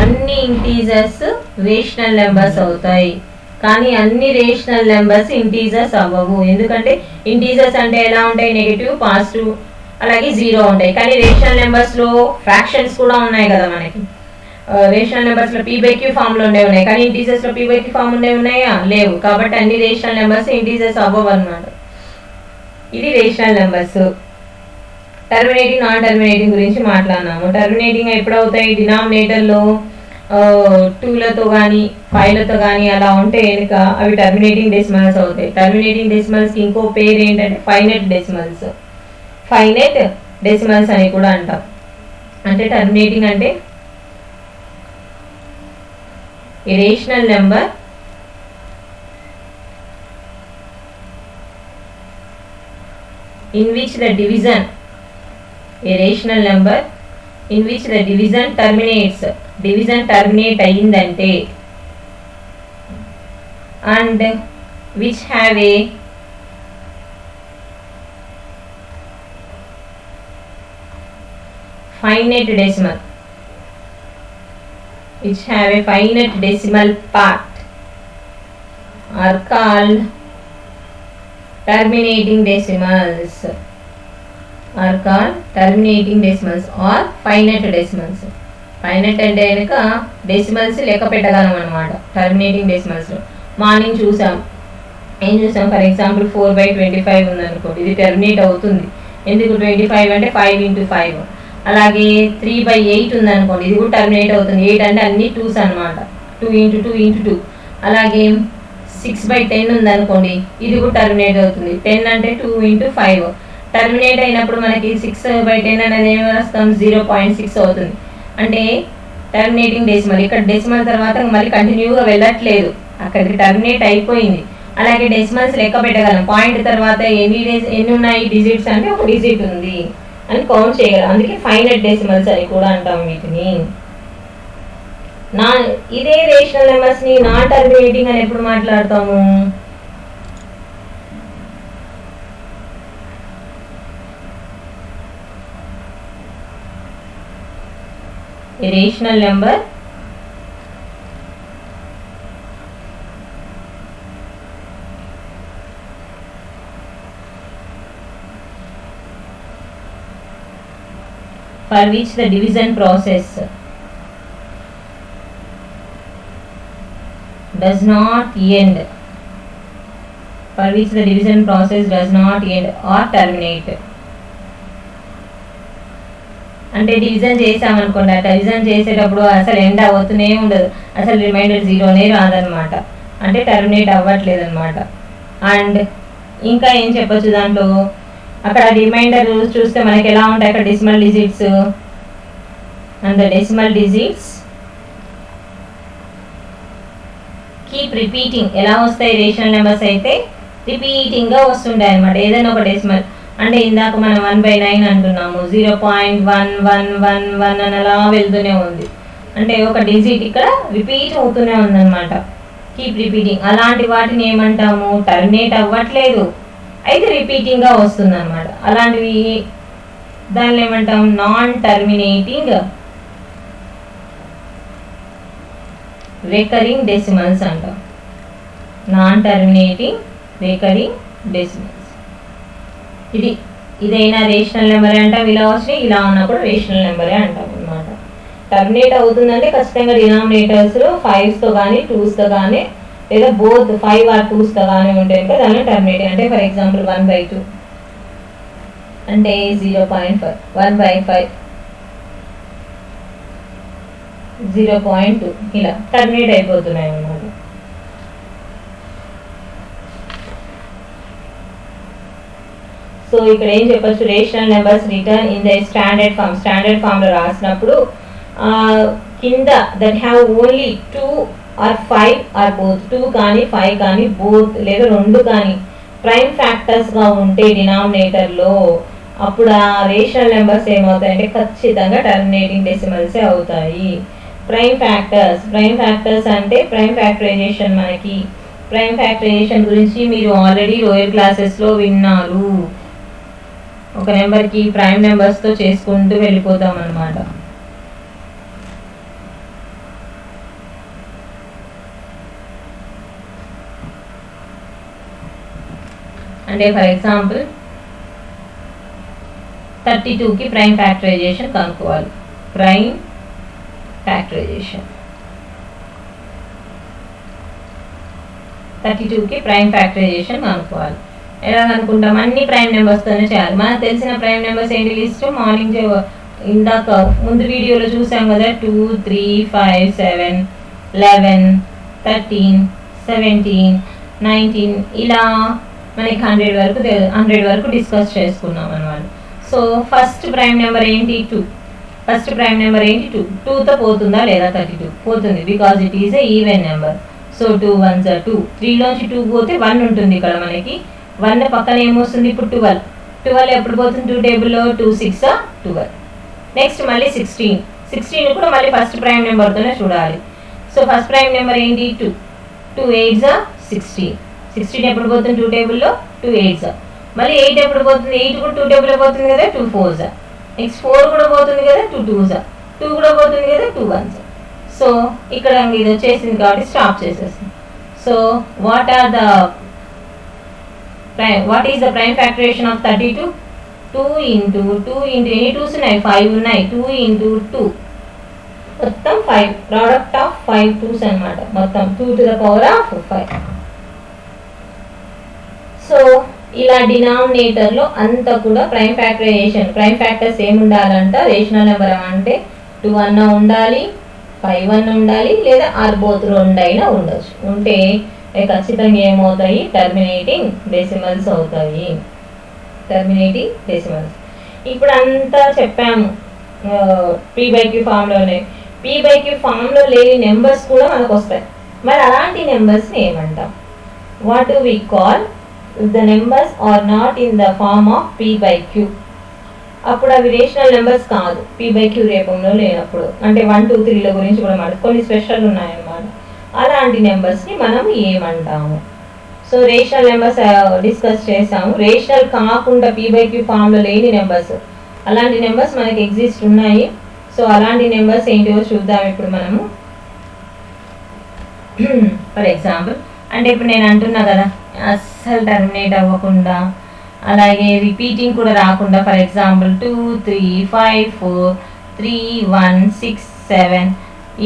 S1: అన్ని ఇంటీజర్స్ రేషనల్ నెంబర్స్ అవుతాయి, కానీ అన్ని రేషనల్ నెంబర్స్ ఇంటీజర్స్ అవ్వవు. ఎందుకంటే ఇంటీజర్స్ అంటే ఎలా ఉంటాయి, నెగిటివ్, పాజిటివ్, అలాగే జీరో ఉంటాయి. కానీ రేషనల్ నెంబర్స్లో ఫ్రాక్షన్స్ కూడా ఉన్నాయి కదా మనకి. రేషనల్ నెంబర్స్లో p/q ఫామ్లో ఉన్నాయి, కానీ ఇంటీజర్స్లో p/q ఫామ్ ఉన్నాయా, లేవు. కాబట్టి అన్ని రేషనల్ నెంబర్స్ ఇంటీజర్స్ అవ్వవు అన్నమాట. ఇది rational numbers. Terminating, non terminating గురించి మాట్లాడినాము. టర్మినేటింగ్ ఎప్పుడు అవుతాయి, డినామినేటర్లో 2లతో కానీ 5లతో కానీ అలా ఉంటే కనుక అవి టర్మినేటింగ్ డెసిమల్స్ అవుతాయి. టర్మినేటింగ్ డెసిమల్స్కి ఇంకో పేరు ఏంటంటే ఫైనైట్ డెసిమల్స్. ఫైనైట్ డెసిమల్స్ అని కూడా అంటాం. అంటే టర్మినేటింగ్ అంటే a rational number in which the division, a rational number in which the division terminates, division terminate అయ్యిందంటే, and which have a finite decimal, which have a finite decimal part, are called terminating decimals, are called terminating decimals or finite decimals. Finite అంటే కనుక డెసిమల్స్ లెక్క పెట్టగలం అనమాట. టర్మినేటింగ్ డెసిమల్స్లో మార్నింగ్ చూసాం, ఏం చూసాం, ఫర్ ఎగ్జాంపుల్ 4/25 ఉందనుకోండి, ఇది టర్మినేట్ అవుతుంది. ఎందుకు 25 అంటే 5 × 5. అలాగే 3/8 ఉందనుకోండి, ఇది కూడా టర్మినేట్ అవుతుంది. 8 అంటే అన్ని 2s అనమాట, 2 × 2 × 2. అలాగే 6/10 ఉందనుకోండి, ఇది కూడా టర్మినేట్ అవుతుంది. 10 అంటే 2 × 5. టర్మినేట్ అయినప్పుడు మనకి 6/10 అనేది ఏమి రాస్తాం, 0.6 అవుతుంది. అంటే టర్మినేటింగ్ డెసిమల్. ఇక్కడ డెసిమల్ తర్వాత మళ్ళీ కంటిన్యూగా వెళ్ళట్లేదు, అక్కడికి టర్మినేట్ అయిపోయింది. అలాగే డెసిమల్స్ లెక్క పెట్టగలం. పాయింట్ తర్వాత ఎన్ని ఉన్నాయి డిజిట్స్ అంటే ఒక డిజిట్ ఉంది అని కౌంట్ చేయగలం. అందుకే ఫైనైట్ డెసిమల్స్ అని కూడా అంటాం వీటిని. ఇదే రేషనల్ నెంబర్స్ ని నాన్ టర్మినేటింగ్ అని ఎప్పుడు మాట్లాడతాము, a rational number for which the division process does not end, for which the division process does not end or terminate. అంటే డివిజన్ చేసామనుకోండి, ఆ డివిజన్ చేసేటప్పుడు అసలు ఎండ్ అవుతూనే ఉండదు, అసలు రిమైండర్ 0నే రాదనమాట. అంటే టర్మినేట్ అవ్వట్లేదు అనమాట. అండ్ ఇంకా ఏం చెప్పొచ్చు దాంట్లో, అక్కడ రిమైండర్ చూస్తే మనకి ఎలా ఉంటాయి, అక్కడ decimal digits and the decimal digits keep repeating. ఎలా వస్తాయి రేషనల్ నెంబర్స్ అయితే రిపీటింగ్గా వస్తుంటాయి అనమాట. ఏదైనా ఒక డెసిమల్ అంటే ఇందాక మనం 1/9 అంటున్నాము, 0.1111 అని అలా వెళ్తూనే ఉంది. అంటే ఒక డిజిట్ ఇక్కడ రిపీట్ అవుతూనే ఉందన్నమాట, కీప్ రిపీటింగ్. అలాంటి వాటిని ఏమంటాము, టర్మినేట్ అవ్వట్లేదు అయితే రిపీటింగ్గా వస్తుంది అనమాట. అలాంటివి దాన్ని ఏమంటాం, నాన్ టర్మినేటింగ్ రికరింగ్ డెసిమల్స్ అంటాం. Non terminating recurring decimals. ఇదైనా రేషనల్ నెంబరే అంటాం, ఇలా వచ్చినాయి, ఇలా ఉన్నప్పుడు రేషనల్ నెంబరే అంటాం అనమాట. టర్మినేట్ అవుతుందంటే ఖచ్చితంగా డినామినేటర్స్లో 5తో కానీ 2తో కానీ లేదా బోత్ 5 or 2తో కానీ ఉంటాయి అంటే దానిలో టర్మినేటింగ్. అంటే ఫర్ ఎగ్జాంపుల్ 1/2 అంటే 0.5, 1/5 0.2 ఇలా టర్మినేట్ అయిపోతున్నాయి అన్నమాట. సో ఇక్కడ ఏం చెప్పచ్చు, rational numbers return in the standard form. Standard ఫామ్లో రాసినప్పుడు కింద that have only 2 or 5 or both 2 కానీ 5 కానీ బోత్ లేదా 2 కానీ ప్రైమ్ ఫ్యాక్టర్స్గా ఉంటే డినామినేటర్లో అప్పుడు ఆ రేషనల్ నెంబర్స్ ఏమవుతాయంటే ఖచ్చితంగా టర్మినేటింగ్ డెసిమల్సే అవుతాయి. ప్రైమ్ ఫ్యాక్టర్స్ అంటే ప్రైమ్ ఫ్యాక్టరైజేషన్. మనకి ప్రైమ్ ఫ్యాక్టరైజేషన్ గురించి మీరు ఆల్రెడీ లోయర్ క్లాసెస్లో విన్నారు. ఒక నెంబర్కి ప్రైమ్ నెంబర్స్తో చేసుకుంటూ వెళ్ళిపోతాం అన్నమాట. అంటే ఫర్ ఎగ్జాంపుల్ 32కి ప్రైమ్ ఫ్యాక్టరైజేషన్ కనుక్కోవాలి. ప్రైమ్ ఫ్యాక్టరైజేషన్ 32కి ప్రైమ్ ఫ్యాక్టరైజేషన్ కనుక్కోవాలి. ఎలా కనుక్కుంటాం? అన్ని ప్రైమ్ నెంబర్స్తోనే చేయాలి. మనకు తెలిసిన ప్రైమ్ నెంబర్స్ ఏంటి లిస్ట్ మార్నింగ్ ఇందాక ముందు వీడియోలో చూసాం కదా. 2, 3, 5, 7, 11, 13, 17, 19 ఇలా మనకి 100 వరకు డిస్కస్ చేసుకున్నాం అన్నమాట. సో ఫస్ట్ ప్రైమ్ నెంబర్ ఏంటి? 2. ఫస్ట్ ప్రైమ్ నెంబర్ ఏంటి? 2. 2తో పోతుందా లేదా 32? పోతుంది, because it is a even number. So 2 1s are 2. 3లోంచి 2 పోతే 1 ఉంటుంది ఇక్కడ మనకి. 1 పక్కన ఏమొస్తుంది ఇప్పుడు? 12. 12 ఎప్పుడు పోతుంది 2 టేబుల్లో? 2 6 are 12. నెక్స్ట్ మళ్ళీ 16. 16 కూడా మళ్ళీ ఫస్ట్ ప్రైమ్ నెంబర్తోనే చూడాలి. సో ఫస్ట్ ప్రైమ్ నెంబర్ ఏంటి? 2. 2 8s are 16. 16 ఎప్పుడు పోతుంది 2 టేబుల్లో? 2 8s are. మళ్ళీ 8 ఎప్పుడు పోతుంది? 8 కూడా 2 టేబుల్లో పోతుంది కదా. 2 4s are. నెక్స్ట్ 4 కూడా పోతుంది కదా. 2 2s are. 2 కూడా పోతుంది కదా. 2 1s are. సో ఇక్కడ ఇది వచ్చేసింది కాబట్టి స్టాప్ చేసేస్తుంది. So what is the prime factorization of 32? 2 into ఎన్ని 2s ఉన్నాయి? 5 ఉన్నాయి. 2 into 2 మొత్తం 5. ప్రోడక్ట్ ఆఫ్ 5 2s అనమాట. మొత్తం 2 to the power of 5. So ఇలా డినామినేటర్లో అంతా కూడా ప్రైమ్ ఫ్యాక్టరైజేషన్. ప్రైమ్ ఫ్యాక్టర్స్ ఏమి ఉండాలంట? రేషనల్ నెంబర్ అంటే 2 అన్న ఉండాలి, 5 అన్న ఉండాలి, లేదా ఆర్ బోత్ 2 అయినా ఉండొచ్చు. ఉంటే ఖచ్చితంగా ఏమవుతాయి? టర్మినేటింగ్ డెసిమల్స్ అవుతాయి. Terminating decimals. ఇప్పుడు అంతా చెప్పాము P/Q ఫామ్లోనే. P/Q ఫామ్లో లేని నెంబర్స్ కూడా మనకు వస్తాయి. మరి అలాంటి నెంబర్స్ని ఏమంటాం? What do we call? The numbers are not in the form of P/Q. అప్పుడు అవి రేషనల్ నెంబర్స్ కాదు, P/Q రూపంలో లేనప్పుడు. అంటే 1 2 3ల గురించి కూడా మాట కొన్ని స్పెషల్ ఉన్నాయన్నమాట. అలాంటి నెంబర్స్ని మనం ఏమంటాము? సో రేషనల్ నెంబర్స్ డిస్కస్ చేసాము. రేషనల్ కాకుండా P/Q ఫామ్లో లేని నెంబర్స్, అలాంటి నెంబర్స్ మనకి ఎగ్జిస్ట్ ఉన్నాయి. సో అలాంటి నెంబర్స్ ఏంటివో చూద్దాం ఇప్పుడు మనము. ఫర్ ఎగ్జాంపుల్ అంటే ఇప్పుడు నేను అంటున్నా కదా, అస్సలు టర్మినేట్ అవ్వకుండా, అలాగే రిపీటింగ్ కూడా రాకుండా. ఫర్ ఎగ్జాంపుల్ 2 3 5 4 3 1 6 7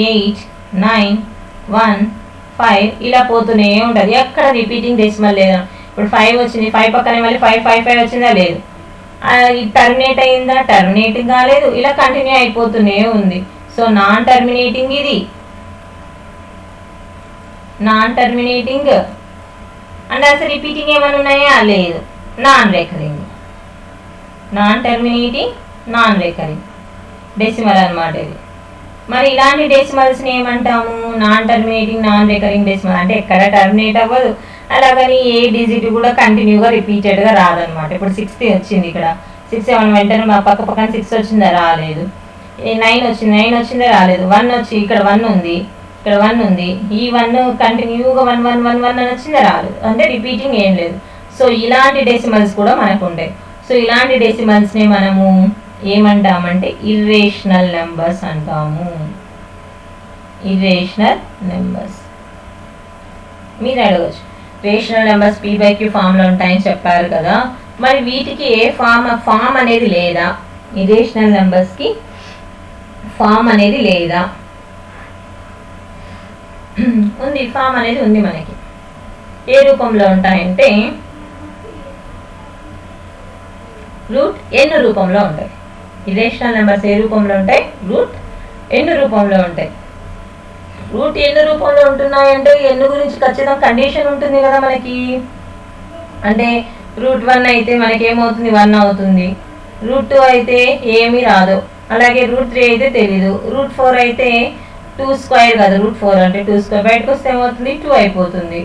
S1: 8 9 1 5 ఇలా పోతూనే ఉంటుంది. ఎక్కడ రిపీటింగ్ డెసిమల్ లేదా? ఇప్పుడు 5 వచ్చింది, 5 పక్కనే మళ్ళీ 5 5 5 వచ్చిందా? లేదు. టర్మినేట్ అయిందా? టర్మినేటింగ్ కాలేదు. ఇలా కంటిన్యూ అయిపోతూనే ఉంది. సో నాన్ టర్మినేటింగ్ ఇది. నాన్ టర్మినేటింగ్ అంటే అసలు రిపీటింగ్ ఏమైనా ఉన్నాయా? లేదు. Non recurring. Non terminating, non recurring decimal అనమాట ఇది. మరి ఇలాంటి డెసిమల్స్ని ఏమంటాము? Non terminating, non recurring decimal. అంటే ఎక్కడ టర్మినేట్ అవ్వదు, అలాగని ఏ డిజిట్ కూడా కంటిన్యూగా రిపీటెడ్గా రాదనమాట. ఇప్పుడు 60 వచ్చింది, ఇక్కడ 6 7 వెంటనే మా పక్కన 6 వచ్చిందా? రాలేదు. 9 వచ్చింది, 9 వచ్చిందా? రాలేదు. 1 వచ్చి ఇక్కడ 1 ఉంది, ఇక్కడ 1 ఉంది. ఈ 1 కంటిన్యూగా 1 1 1 1 అని వచ్చిందా? రాలేదు. అంటే రిపీటింగ్ ఏం లేదు. సో ఇలాంటి డెసిమల్స్ కూడా మనకు ఉంటాయి. సో ఇలాంటి డెసిమల్స్ని మనము ఏమంటామంటే ఇర్రేషనల్ నెంబర్స్ అంటాము. Irrational numbers. మీరు అడగచ్చు, రేషనల్ నెంబర్స్ P/Q ఫామ్లో ఉంటాయని చెప్పారు కదా, మరి వీటికి ఏ ఫామ్ అనేది లేదా? ఇర్రేషనల్ నెంబర్స్కి ఫామ్ అనేది లేదా? ఉంది, ఫామ్ అనేది ఉంది మనకి. ఏ రూపంలో ఉంటాయంటే రూట్ n రూపంలో ఉంటాయి. ఇర్రేషనల్ నెంబర్స్ ఏ రూపంలో ఉంటాయి? రూట్ n రూపంలో ఉంటాయి. రూట్ n రూపంలో ఉంటున్నాయంటే n గురించి ఖచ్చితంగా కండిషన్ ఉంటుంది కదా మనకి. అంటే రూట్ 1 అయితే మనకి ఏమవుతుంది? 1 అవుతుంది. రూట్ 2 అయితే ఏమీ రాదు. అలాగే రూట్ 3 అయితే తెలీదు. రూట్ 4 అయితే 2 స్క్వేర్ కదా √4 అంటే 2 స్క్వేర్, బయటకు వస్తే ఏమవుతుంది 2 అయిపోతుంది.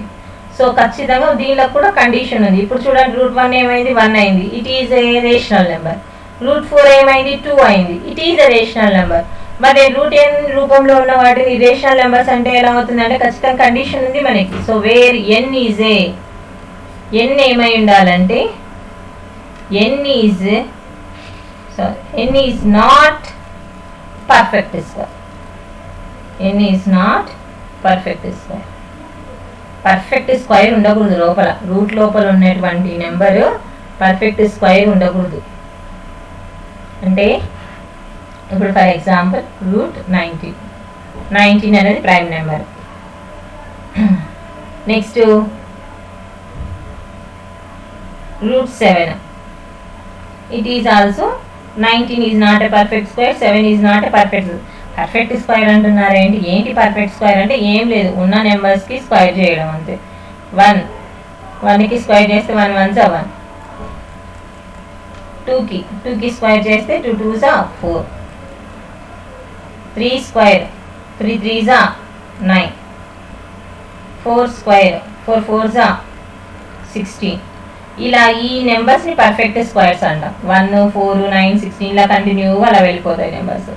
S1: సో ఖచ్చితంగా దీనిలో కూడా కండిషన్ ఉంది. ఇప్పుడు చూడండి √1 ఏమైంది 1 అయింది, it is a rational number. √4 ఏమైంది 2 అయింది, it is a rational number. మరి √n రూపంలో ఉన్న వాటిని రేషనల్ నెంబర్స్ అంటే ఎలా అవుతుంది అంటే ఖచ్చితంగా కండిషన్ ఉంది మనకి. So where n is a, n ఏమై ఉండాలంటే n is not perfect square. n is not perfect square. Perfect square ఉండకూడదు లోపల, రూట్ లోపల ఉన్నటువంటి నెంబరు పర్ఫెక్ట్ స్క్వేర్ ఉండకూడదు. అంటే ఇప్పుడు ఫర్ ఎగ్జాంపుల్ √19 అనేది prime number. Next √7, it is also 19 is not a perfect square, 7 is not a perfect square అంటున్నారు. ఏంటి పర్ఫెక్ట్ స్క్వేర్ అంటే ఏం లేదు, ఉన్న నెంబర్స్కి స్క్వేర్ చేయడం అంతే. 1కి స్క్వేర్ చేస్తే 1 1s 1, 2కి స్క్వేర్ చేస్తే 2 2s 4, 3 square 3 3s 9, 4 square 4 4s 16. ఇలా ఈ నెంబర్స్ని పర్ఫెక్ట్ స్క్వేర్స్ అంటాం. 1 4 9 16 ఇలా కంటిన్యూగా అలా వెళ్ళిపోతాయి నెంబర్స్.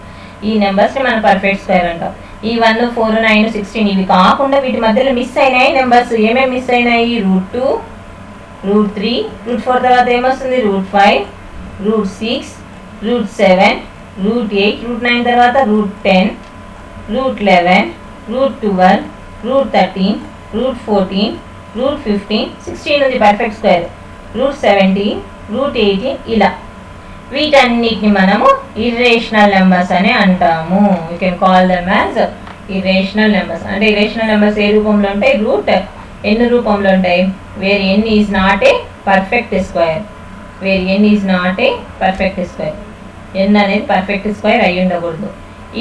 S1: ఈ నెంబర్స్ని మనం పర్ఫెక్ట్ స్క్వేర్ అంటాం. ఈ 1 4 9 16 ఇవి కాకుండా వీటి మధ్యలో మిస్ అయినాయి నెంబర్స్. ఏమేమి మిస్ అయినాయి? √2, √3, √4 తర్వాత ఏమొస్తుంది √5, √6, √7, √8, √9 తర్వాత √10, √11, √12, √13, √14, √15, 16 ఉంది పర్ఫెక్ట్ స్క్వేర్, √17, √18 ఇలా. వీటన్నిటిని మనము ఇర్రేషనల్ నెంబర్స్ అని అంటాము. You can call them as irrational numbers. అంటే ఇర్రేషనల్ నెంబర్స్ ఏ రూపంలో ఉంటాయి? √n రూపంలో ఉంటాయి. Where n is not a perfect square. n అనేది పర్ఫెక్ట్ స్క్వేర్ అయి ఉండకూడదు.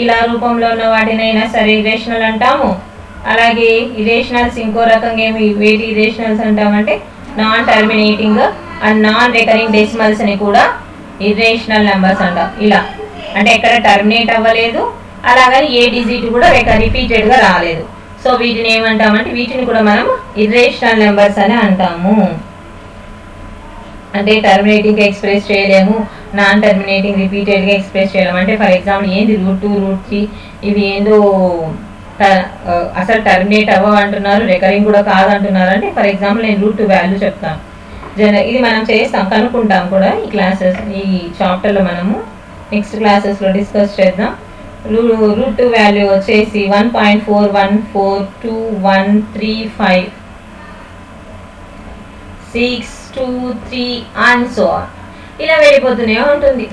S1: ఇలా రూపంలో ఉన్న వాటినైనా సరే ఇర్రేషనల్ అంటాము. అలాగే ఇర్రేషనల్స్ ఇంకో రకంగా వేటి ఇర్రేషనల్స్ అంటామంటే non terminating and non recurring decimals అని కూడా ఇర్రేషనల్ నెంబర్స్ అంటాం. ఇలా అంటే ఎక్కడ టర్మినేట్ అవ్వలేదు, అలాగని ఏ డిజిట్ కూడా రిపీటెడ్గా రాలేదు. సో వీటిని ఏమంటామంటే వీటిని కూడా మనం ఇర్రేషనల్ నెంబర్స్ అని అంటాము. అంటే టర్మినేటింగ్గా ఎక్స్ప్రెస్ చేయలేము, నాన్ టర్మినేటింగ్ రిపీటెడ్గా ఎక్స్ప్రెస్ చేయలేము. అంటే ఫర్ ఎగ్జాంపుల్ ఏంది √2, √3 ఇవి ఏందో అసలు టర్మినేట్ అవ్వంటున్నారు, రికరింగ్ కూడా కాదంటున్నారు. అంటే ఫర్ ఎగ్జాంపుల్ నేను √2 వాల్యూ చెప్తాను. ఇది మనం చేస్తాం, కనుక్కుంటాం కూడా ఈ క్లాసెస్, ఈ చాప్టర్లో మనము నెక్స్ట్ క్లాసెస్లో డిస్కస్ చేద్దాం. √2 వాల్యూ వచ్చేసి 1.4142135623 అండ్ సో ఆన్ ఇలా వెళ్ళిపోతూనే ఉంటుంది,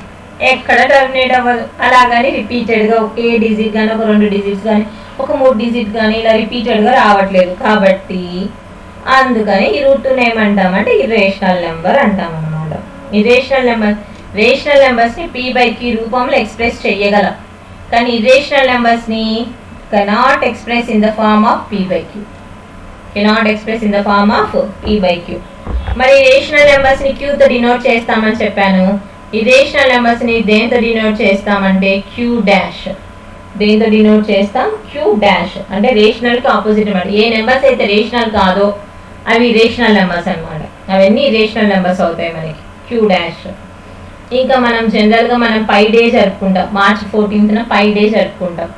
S1: ఎక్కడ టర్మినేట్ అవ్వదు. అలాగని రిపీటెడ్గా ఒకే డిజిట్ కానీ ఒక 2 డిజిట్స్ కానీ ఒక 3 డిజిట్ కానీ ఇలా రిపీటెడ్గా రావట్లేదు. కాబట్టి అందుకని ఈ √2 ఏమంటామంటే ఇర్రేషనల్ నెంబర్ అంటాం అన్నమాట. రేషనల్ నెంబర్స్ని p/q రూపంలో ఎక్స్ప్రెస్ చేయగలం, కానీ ఇర్రేషనల్ నెంబర్స్ని cannot express in the form of p/q. మరి రేషనల్ నెంబర్స్ని క్యూతో డినోట్ చేస్తామని చెప్పాను. ఇర్రేషనల్ నెంబర్స్ని దేంతో డినోట్ చేస్తామంటే q'. దేంతో డినోట్ చేస్తాం? q'. అంటే రేషనల్కి ఆపోజిట్ అనమాట. ఏ నెంబర్స్ అయితే రేషనల్ కాదో అవి రేషనల్ నెంబర్స్ అనమాట. అవన్నీ రేషనల్ నెంబర్స్ అవుతాయి మనకి q'. ఇంకా మనం జనరల్గా మనం పై డే జరుపుకుంటాం. March 14th పై డే జరుపుకుంటాం.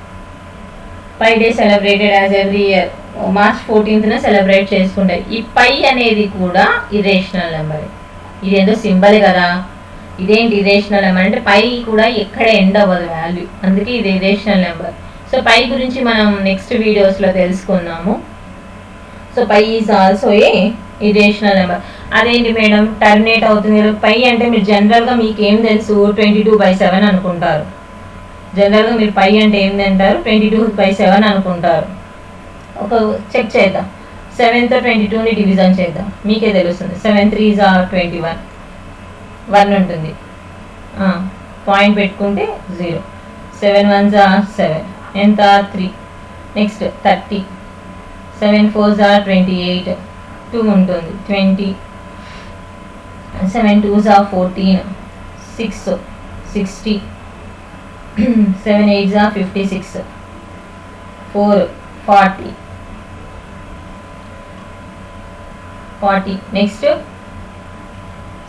S1: Pi day celebrated as every year. March 14th celebrate చేసుకుంటాం. ఈ పై అనేది కూడా ఇర్రేషనల్ నెంబర్. ఇదేందో సింబల్ కదా, ఇదేంటి ఇర్రేషనల్ నెంబర్ అంటే పై కూడా ఎక్కడ ఎండ్ అవ్వదు వాల్యూ, అందుకే ఇది ఇర్రేషనల్ నెంబర్. సో పై గురించి మనం నెక్స్ట్ వీడియోస్లో తెలుసుకుందాము. So pi is also a irrational number. అదేంటి మేడం టర్మినేట్ అవుతుంది పై అంటే మీరు జనరల్గా మీకు ఏం తెలుసు 22/7 అనుకుంటారు. జనరల్గా మీరు పై అంటే ఏంటి అంటారు 22/7 అనుకుంటారు. ఒక చెక్ చేద్దాం, 7తో 22ని డివిజన్ చేద్దాం, మీకే తెలుస్తుంది. 7 3s 21, 1 ఉంటుంది, పాయింట్ పెట్టుకుంటే 0, 7 1s 7, ఎంత 3, నెక్స్ట్ 30, 7 4s 28, 2 ఉంటుంది 20, 7 2s 14, 6 60, 7 8s 56, 4 40 next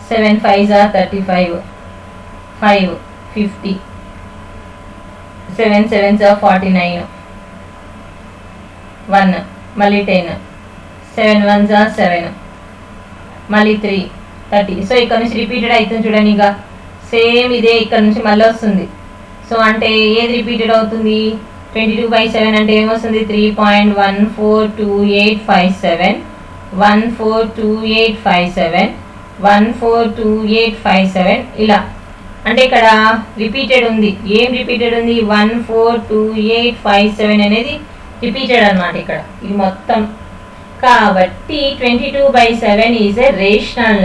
S1: 7 5s are 35 5 50 7 7s are 49 1 మళ్ళీ 10 7 1s are 7 మళ్ళీ 3 30. సో ఇక్కడ నుంచి రిపీటెడ్ అవుతుంది చూడండి, ఇక సేమ్ ఇదే ఇక్కడ నుంచి మళ్ళీ వస్తుంది. సో అంటే ఏది రిపీటెడ్ అవుతుంది? 22/7 అంటే ఏమొస్తుంది? 3.142857 142857 142857 ఇలా. అంటే ఇక్కడ రిపీటెడ్ ఉంది. ఏం రిపీటెడ్ ఉంది? 142857 అనేది రిపీటెడ్ అనమాట ఇక్కడ ఇది మొత్తం. కాబట్టి 22/7 is a rational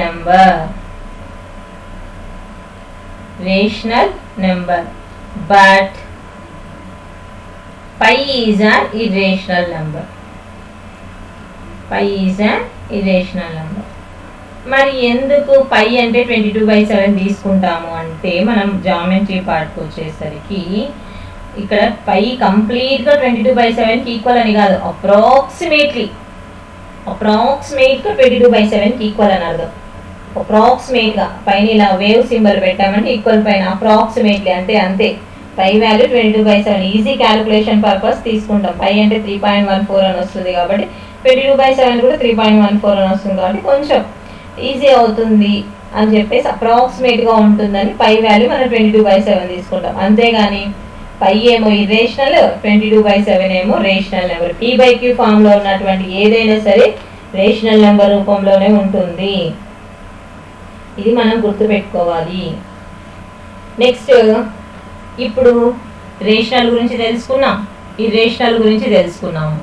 S1: number but pi is an irrational number. మరి ఎందుకు పై అంటే 22/7 తీసుకుంటాము అంటే, మనం జామెట్రీ పార్ట్కి వచ్చేసరికి ఇక్కడ పై కంప్లీట్గా 22/7కి ఈక్వల్ అని కాదు, అప్రాక్సిమేట్గా 22/7కి ఈక్వల్ అని అర్థం. అప్రాక్సిమేట్గా పైన ఇలా వేవ్ సింబల్ పెట్టామంటే ఈక్వల్ పైన అప్రాక్సిమేట్లీ అంటే అంతే. Pi value 22/7 easy calculation purpose తీసుకుంటాం. పై అంటే 3.14 అని వస్తుంది కాబట్టి 22/7 కూడా 3.14 అని వస్తుంది కాబట్టి కొంచెం ఈజీ అవుతుంది అని చెప్పేసి అప్రాక్సిమేట్గా ఉంటుందని పై వాల్యూ మనం 22/7 తీసుకుంటాం. అంతేగాని పై ఏమో ఇర్రేషనల్, 22/7 ఏమో రేషనల్ నెంబర్. p/q ఫామ్లో ఉన్నటువంటి ఏదైనా సరే రేషనల్ నెంబర్ రూపంలోనే ఉంటుంది. ఇది మనం గుర్తుపెట్టుకోవాలి. నెక్స్ట్ ఇప్పుడు రేషనల్ గురించి తెలుసుకున్నాం, ఇర్రేషనల్ గురించి తెలుసుకున్నాము.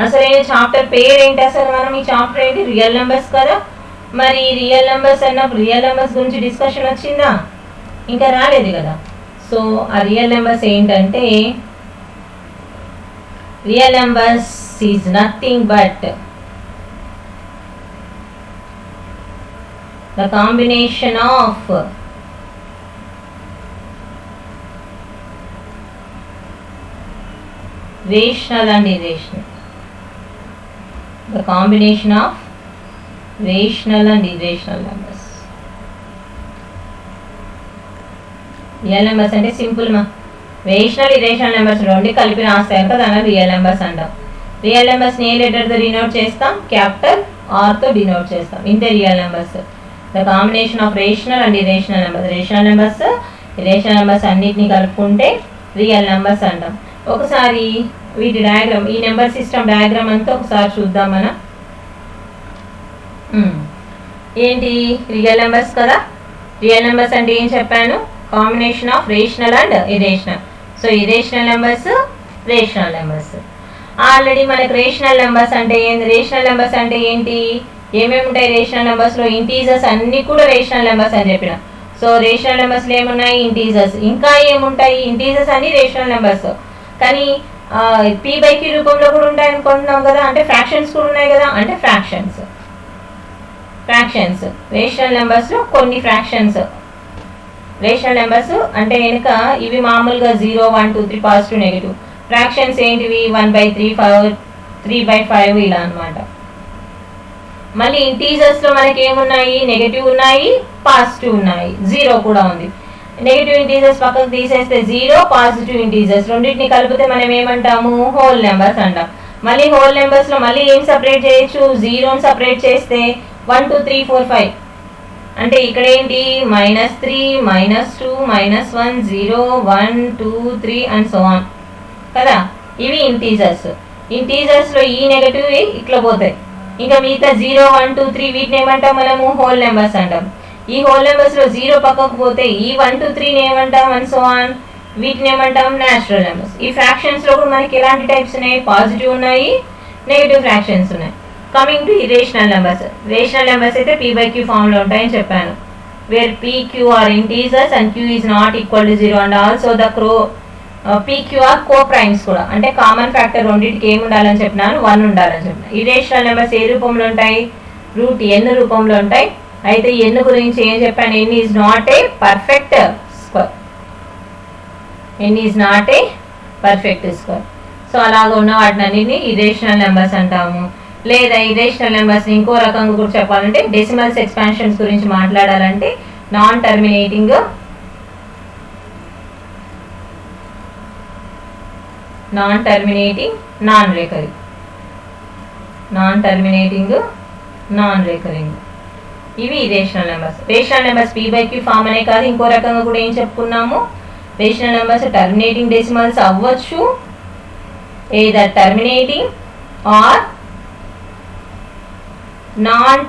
S1: అసలైన చాప్టర్ పేరు ఏంటి? అసలు మనం ఈ చాప్టర్ ఏంటి? రియల్ నెంబర్స్ కదా. మరి రియల్ నెంబర్స్ అన్నప్పుడు రియల్ నెంబర్స్ గురించి డిస్కషన్ వచ్చిందా? ఇంకా రాలేదు కదా. సో ఆ రియల్ నెంబర్స్ ఏంటంటే, real numbers is nothing but the combination of rational and irrational. The combination of rational and irrational numbers. Real numbers అంటే సింపుల్ మా, రేషనల్ ఇర్రేషనల్ నెంబర్స్ రెండు కలిపి రాస్తాయి కదా, దాన్ని రియల్ నెంబర్స్ అంటాం. రియల్ నెంబర్స్ని ఏ లెటర్తో డినోట్ చేస్తాం? క్యాపిటల్ ఆర్తో డినోట్ చేస్తాం. ఇంతే real numbers. The combination of rational and irrational numbers. Rational numbers irrational numbers అన్నిటిని కలుపుకుంటే రియల్ నెంబర్స్ అంటాం. ఒకసారి వీటి డయాగ్రామ్, ఈ నెంబర్ సిస్టమ్ డయాగ్రామ్ అంతా ఒకసారి చూద్దాం మనం. ఏంటి? రియల్ నెంబర్స్ కదా. రియల్ నెంబర్స్ అంటే ఏం చెప్పాను? Combination of rational and irrational. So irrational numbers, rational numbers. Already మనకు రేషనల్ నెంబర్స్ అంటే ఏంటి? రేషనల్ నెంబర్స్ అంటే ఏంటి? ఏమేమి ఉంటాయి రేషనల్ నెంబర్స్లో? ఇంటీజర్స్ అన్నీ కూడా రేషనల్ నెంబర్స్ అని చెప్పిన. సో రేషనల్ నెంబర్స్లో ఏమున్నాయి? ఇంటీజర్స్. ఇంకా ఏముంటాయి? ఇంటీజర్స్ అన్ని రేషనల్ నెంబర్స్. కానీ p/q రూపంలో కూడా ఉంటాయి అనుకుంటున్నాం కదా, అంటే ఫ్రాక్షన్స్ కూడా ఉన్నాయి కదా, అంటే ఫ్రాక్షన్స్ రేషనల్ నెంబర్స్లో కొన్ని ఫ్రాక్షన్స్. రేషనల్ నెంబర్స్ అంటే కనుక ఇవి మామూలుగా 0 1 2 3 పాజిటివ్ నెగిటివ్. ఫ్రాక్షన్స్ ఏంటివి? 1/3 3/5 ఇలా అనమాట. మళ్ళీ ఇంటీజర్స్లో మనకి ఏమున్నాయి? నెగిటివ్ ఉన్నాయి, పాజిటివ్ ఉన్నాయి, 0 కూడా ఉంది. నెగిటివ్ ఇంటీజర్స్ పక్కకు తీసేస్తే 0, పాజిటివ్ ఇంటీజర్స్ రెండింటిని కలిపితే మనం ఏమంటాము? హోల్ నెంబర్స్ అంటాం. మళ్ళీ హోల్ నెంబర్స్లో మళ్ళీ ఏం సపరేట్ చేయొచ్చు? 0ని సపరేట్ చేస్తే 1 2 3 4 5 అంటే ఇక్కడ ఏంటి? -3 -2 -1 0 1 2 3 అండ్ సో ఆన్ కదా. ఇవి ఇంటీజర్స్. ఇంటీజర్స్లో ఈ నెగటివ్ ఇట్లా పోతాయి. ఇంకా మిగతా 0 1 2 3 వీటిని ఏమంటాం మనము? హోల్ నెంబర్స్ అంటాం. ఈ హోల్ నెంబర్స్లో 0 పక్కకు పోతే ఈ 1 2 3 ఏమంటాం? అండ్ సో ఆన్ వీటిని ఏమంటాం? Natural numbers. ఈ ఫ్రాక్షన్స్లో కూడా మనకి ఎలాంటి టైప్స్ ఉన్నాయి? పాజిటివ్ ఉన్నాయి, నెగిటివ్ ఫ్రాక్షన్స్ ఉన్నాయి. Coming to rational numbers. Rational numbers అయితే p/q ఫామ్లో ఉంటాయని చెప్పాను. Where p/q are integers and q is not equal to 0 and also the p/q are coprimes కూడా. అంటే కామన్ ఫ్యాక్టర్ రెండింటికి ఏమి ఉండాలని చెప్పినాను? 1 ఉండాలని చెప్పినాను. ఈ రేషనల్ నెంబర్స్ ఏ రూపంలో ఉంటాయి? √n రూపంలో ఉంటాయి. అయితే n గురించి ఏం చెప్పాను? n is not a perfect square. So అలాగ ఉన్న వాటిని ఇరేషనల్ నెంబర్స్ అంటాము. లేదా ఇరేషనల్ నెంబర్స్ ఇంకో రకంగా కూడా చెప్పాలంటే డెసిమల్స్ ఎక్స్పాన్షన్స్ గురించి మాట్లాడాలంటే నాన్ టర్మినేటింగ్ నాన్ రికరింగ్ ఇవి rational numbers. Rational numbers p/q form అనే కాదు, ఇంకో రకంగా కూడా ఏం చెప్పుకున్నాము, రేషనల్ నెంబర్స్ టర్మినేటింగ్ డెసిమల్స్ అవ్వచ్చు, either terminating or non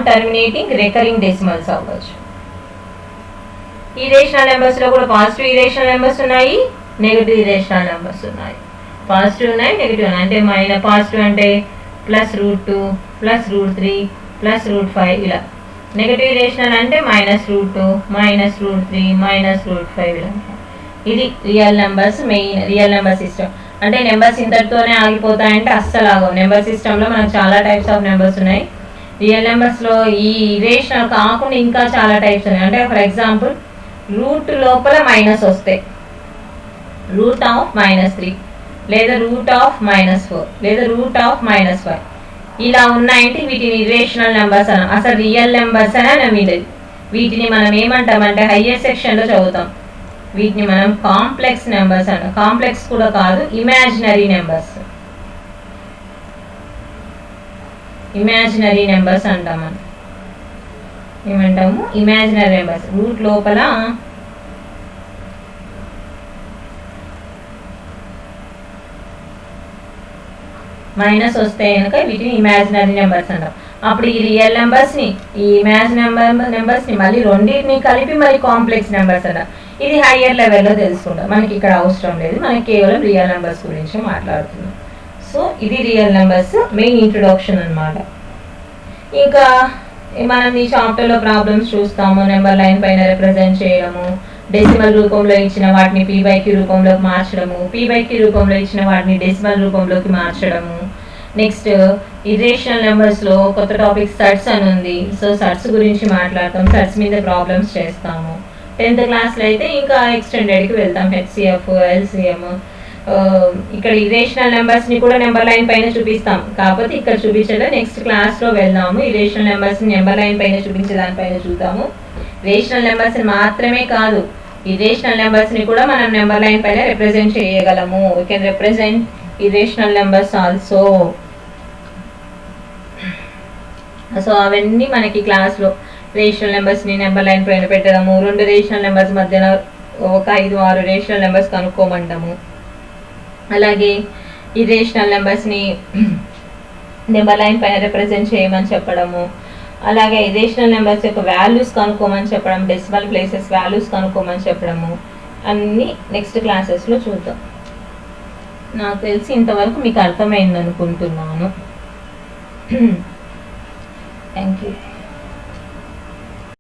S1: terminating recurring decimals అవ్వచ్చు. ఇరేషనల్ నెంబర్స్ లో కూడా పాజిటివ్ ఇరేషనల్ నెంబర్స్ ఉన్నాయి, నెగటివ్ ఇరేషనల్ నెంబర్స్ ఉన్నాయి. పాజిటివ్ ఉన్నాయి, నెగటివ్ ఉన్నాయి. అంటే పాజిటివ్ అంటే +√2 +√3 +√5 ఇలా. నెగటివ్ ఇరేషనల్ అంటే -√2 -√3 -√5 ఇలా. ఇది real numbers, main real number system. అంటే నెంబర్స్ ఇంతటితోనే ఆగిపోతాయంటే అస్సలు ఆగవు. నెంబర్ సిస్టంలో మనకు చాలా టైప్స్ ఆఫ్ నెంబర్స్ ఉన్నాయి. రియల్ నెంబర్స్లో ఈ ఇరేషనల్ కాకుండా ఇంకా చాలా టైప్స్ ఉన్నాయి. అంటే ఫర్ ఎగ్జాంపుల్ రూట్ లోపల మైనస్ వస్తే √3 లేదా √-4 లేదా √-5 ఇలా ఉన్నాయంటే వీటిని ఇరేషనల్ నెంబర్స్ అన, అసలు రియల్ నెంబర్స్ అని అనలేదు. వీటిని మనం ఏమంటామంటే హయ్యర్ సెక్షన్లో చదువుతాం. వీటిని మనం కాంప్లెక్స్ నెంబర్స్ అన్న. కాంప్లెక్స్ కూడా కాదు, ఇమాజినరీ నెంబర్స్ అంటాం మనం. ఏమంటాము? Imaginary numbers. రూట్ లోపల మైనస్ వస్తే కనుక వీటిని ఇమాజినరీ నెంబర్స్ అంటాం. అప్పుడు ఈ రియల్ నెంబర్స్ని, ఈ ఇమాజినరీ నెంబర్స్ని మళ్ళీ రెండింటిని కలిపి మళ్ళీ కాంప్లెక్స్ నెంబర్స్ అంటాం. ఇది హయ్యర్ లెవెల్లో తెలుసుకుంటాం, మనకి ఇక్కడ అవసరం లేదు, మనకి కేవలం రియల్ నెంబర్స్ గురించి మాట్లాడుతున్నాం. సో ఇది రియల్ నెంబర్స్ మెయిన్ ఇంట్రొడక్షన్ అనమాట. ఇంకా మనం ఈ చాప్టర్లో ప్రాబ్లమ్స్ చూస్తాము. నెంబర్ లైన్ పైన రిప్రజెంట్ చేయడము, డెసిమల్ రూపంలో ఇచ్చిన వాటిని p/q రూపంలోకి మార్చడము, p/q రూపంలో ఇచ్చిన వాటిని డెసిమల్ రూపంలోకి మార్చడము. నెక్స్ట్ ఇరేషనల్ నెంబర్స్లో కొత్త టాపిక్ సర్ట్స్ అని ఉంది. సో సర్ట్స్ గురించి మాట్లాడతాం, సర్ట్స్ మీద ప్రాబ్లమ్స్ చేస్తాము. 10th క్లాస్లో అయితే ఇంకా ఎక్స్టెండెడ్కి వెళ్తాం, HCF, LCM. ఇక్కడ ఇరేషనల్ నెంబర్స్ని కూడా నెంబర్ లైన్ పైన చూపిస్తాం, కాకపోతే ఇక్కడ చూపించడం నెక్స్ట్ క్లాస్లో వెళ్దాము. ఇరేషనల్ నెంబర్స్ని నెంబర్ లైన్ పైన చూపించే దానిపైన చూద్దాము. రేషనల్ నెంబర్స్ని మాత్రమే కాదు, ఇరేషనల్ నెంబర్స్ని కూడా మనం నెంబర్ లైన్ పైన రిప్రజెంట్ చేయగలము. We can represent irrational numbers also. So అవన్నీ మనకి క్లాస్లో రేషనల్ నెంబర్స్ని నెంబర్ లైన్ పైన పెట్టడము, 2 రేషనల్ నెంబర్స్ మధ్యన ఒక 5-6 రేషనల్ నెంబర్స్ కనుక్కోమంటాము. అలాగే ఈ రేషనల్ నెంబర్స్ని నెంబర్ లైన్ పైన రిప్రజెంట్ చేయమని చెప్పడము. అలాగే ఇరేషనల్ నెంబర్స్ యొక్క వాల్యూస్ కనుక్కోమని చెప్పడం, డెసిమల్ ప్లేసెస్ వాల్యూస్ కనుక్కోమని చెప్పడము, అన్నీ నెక్స్ట్ క్లాసెస్లో చూద్దాం. నాకు తెలిసి ఇంతవరకు మీకు అర్థమైంది అనుకుంటున్నాను. Thank you.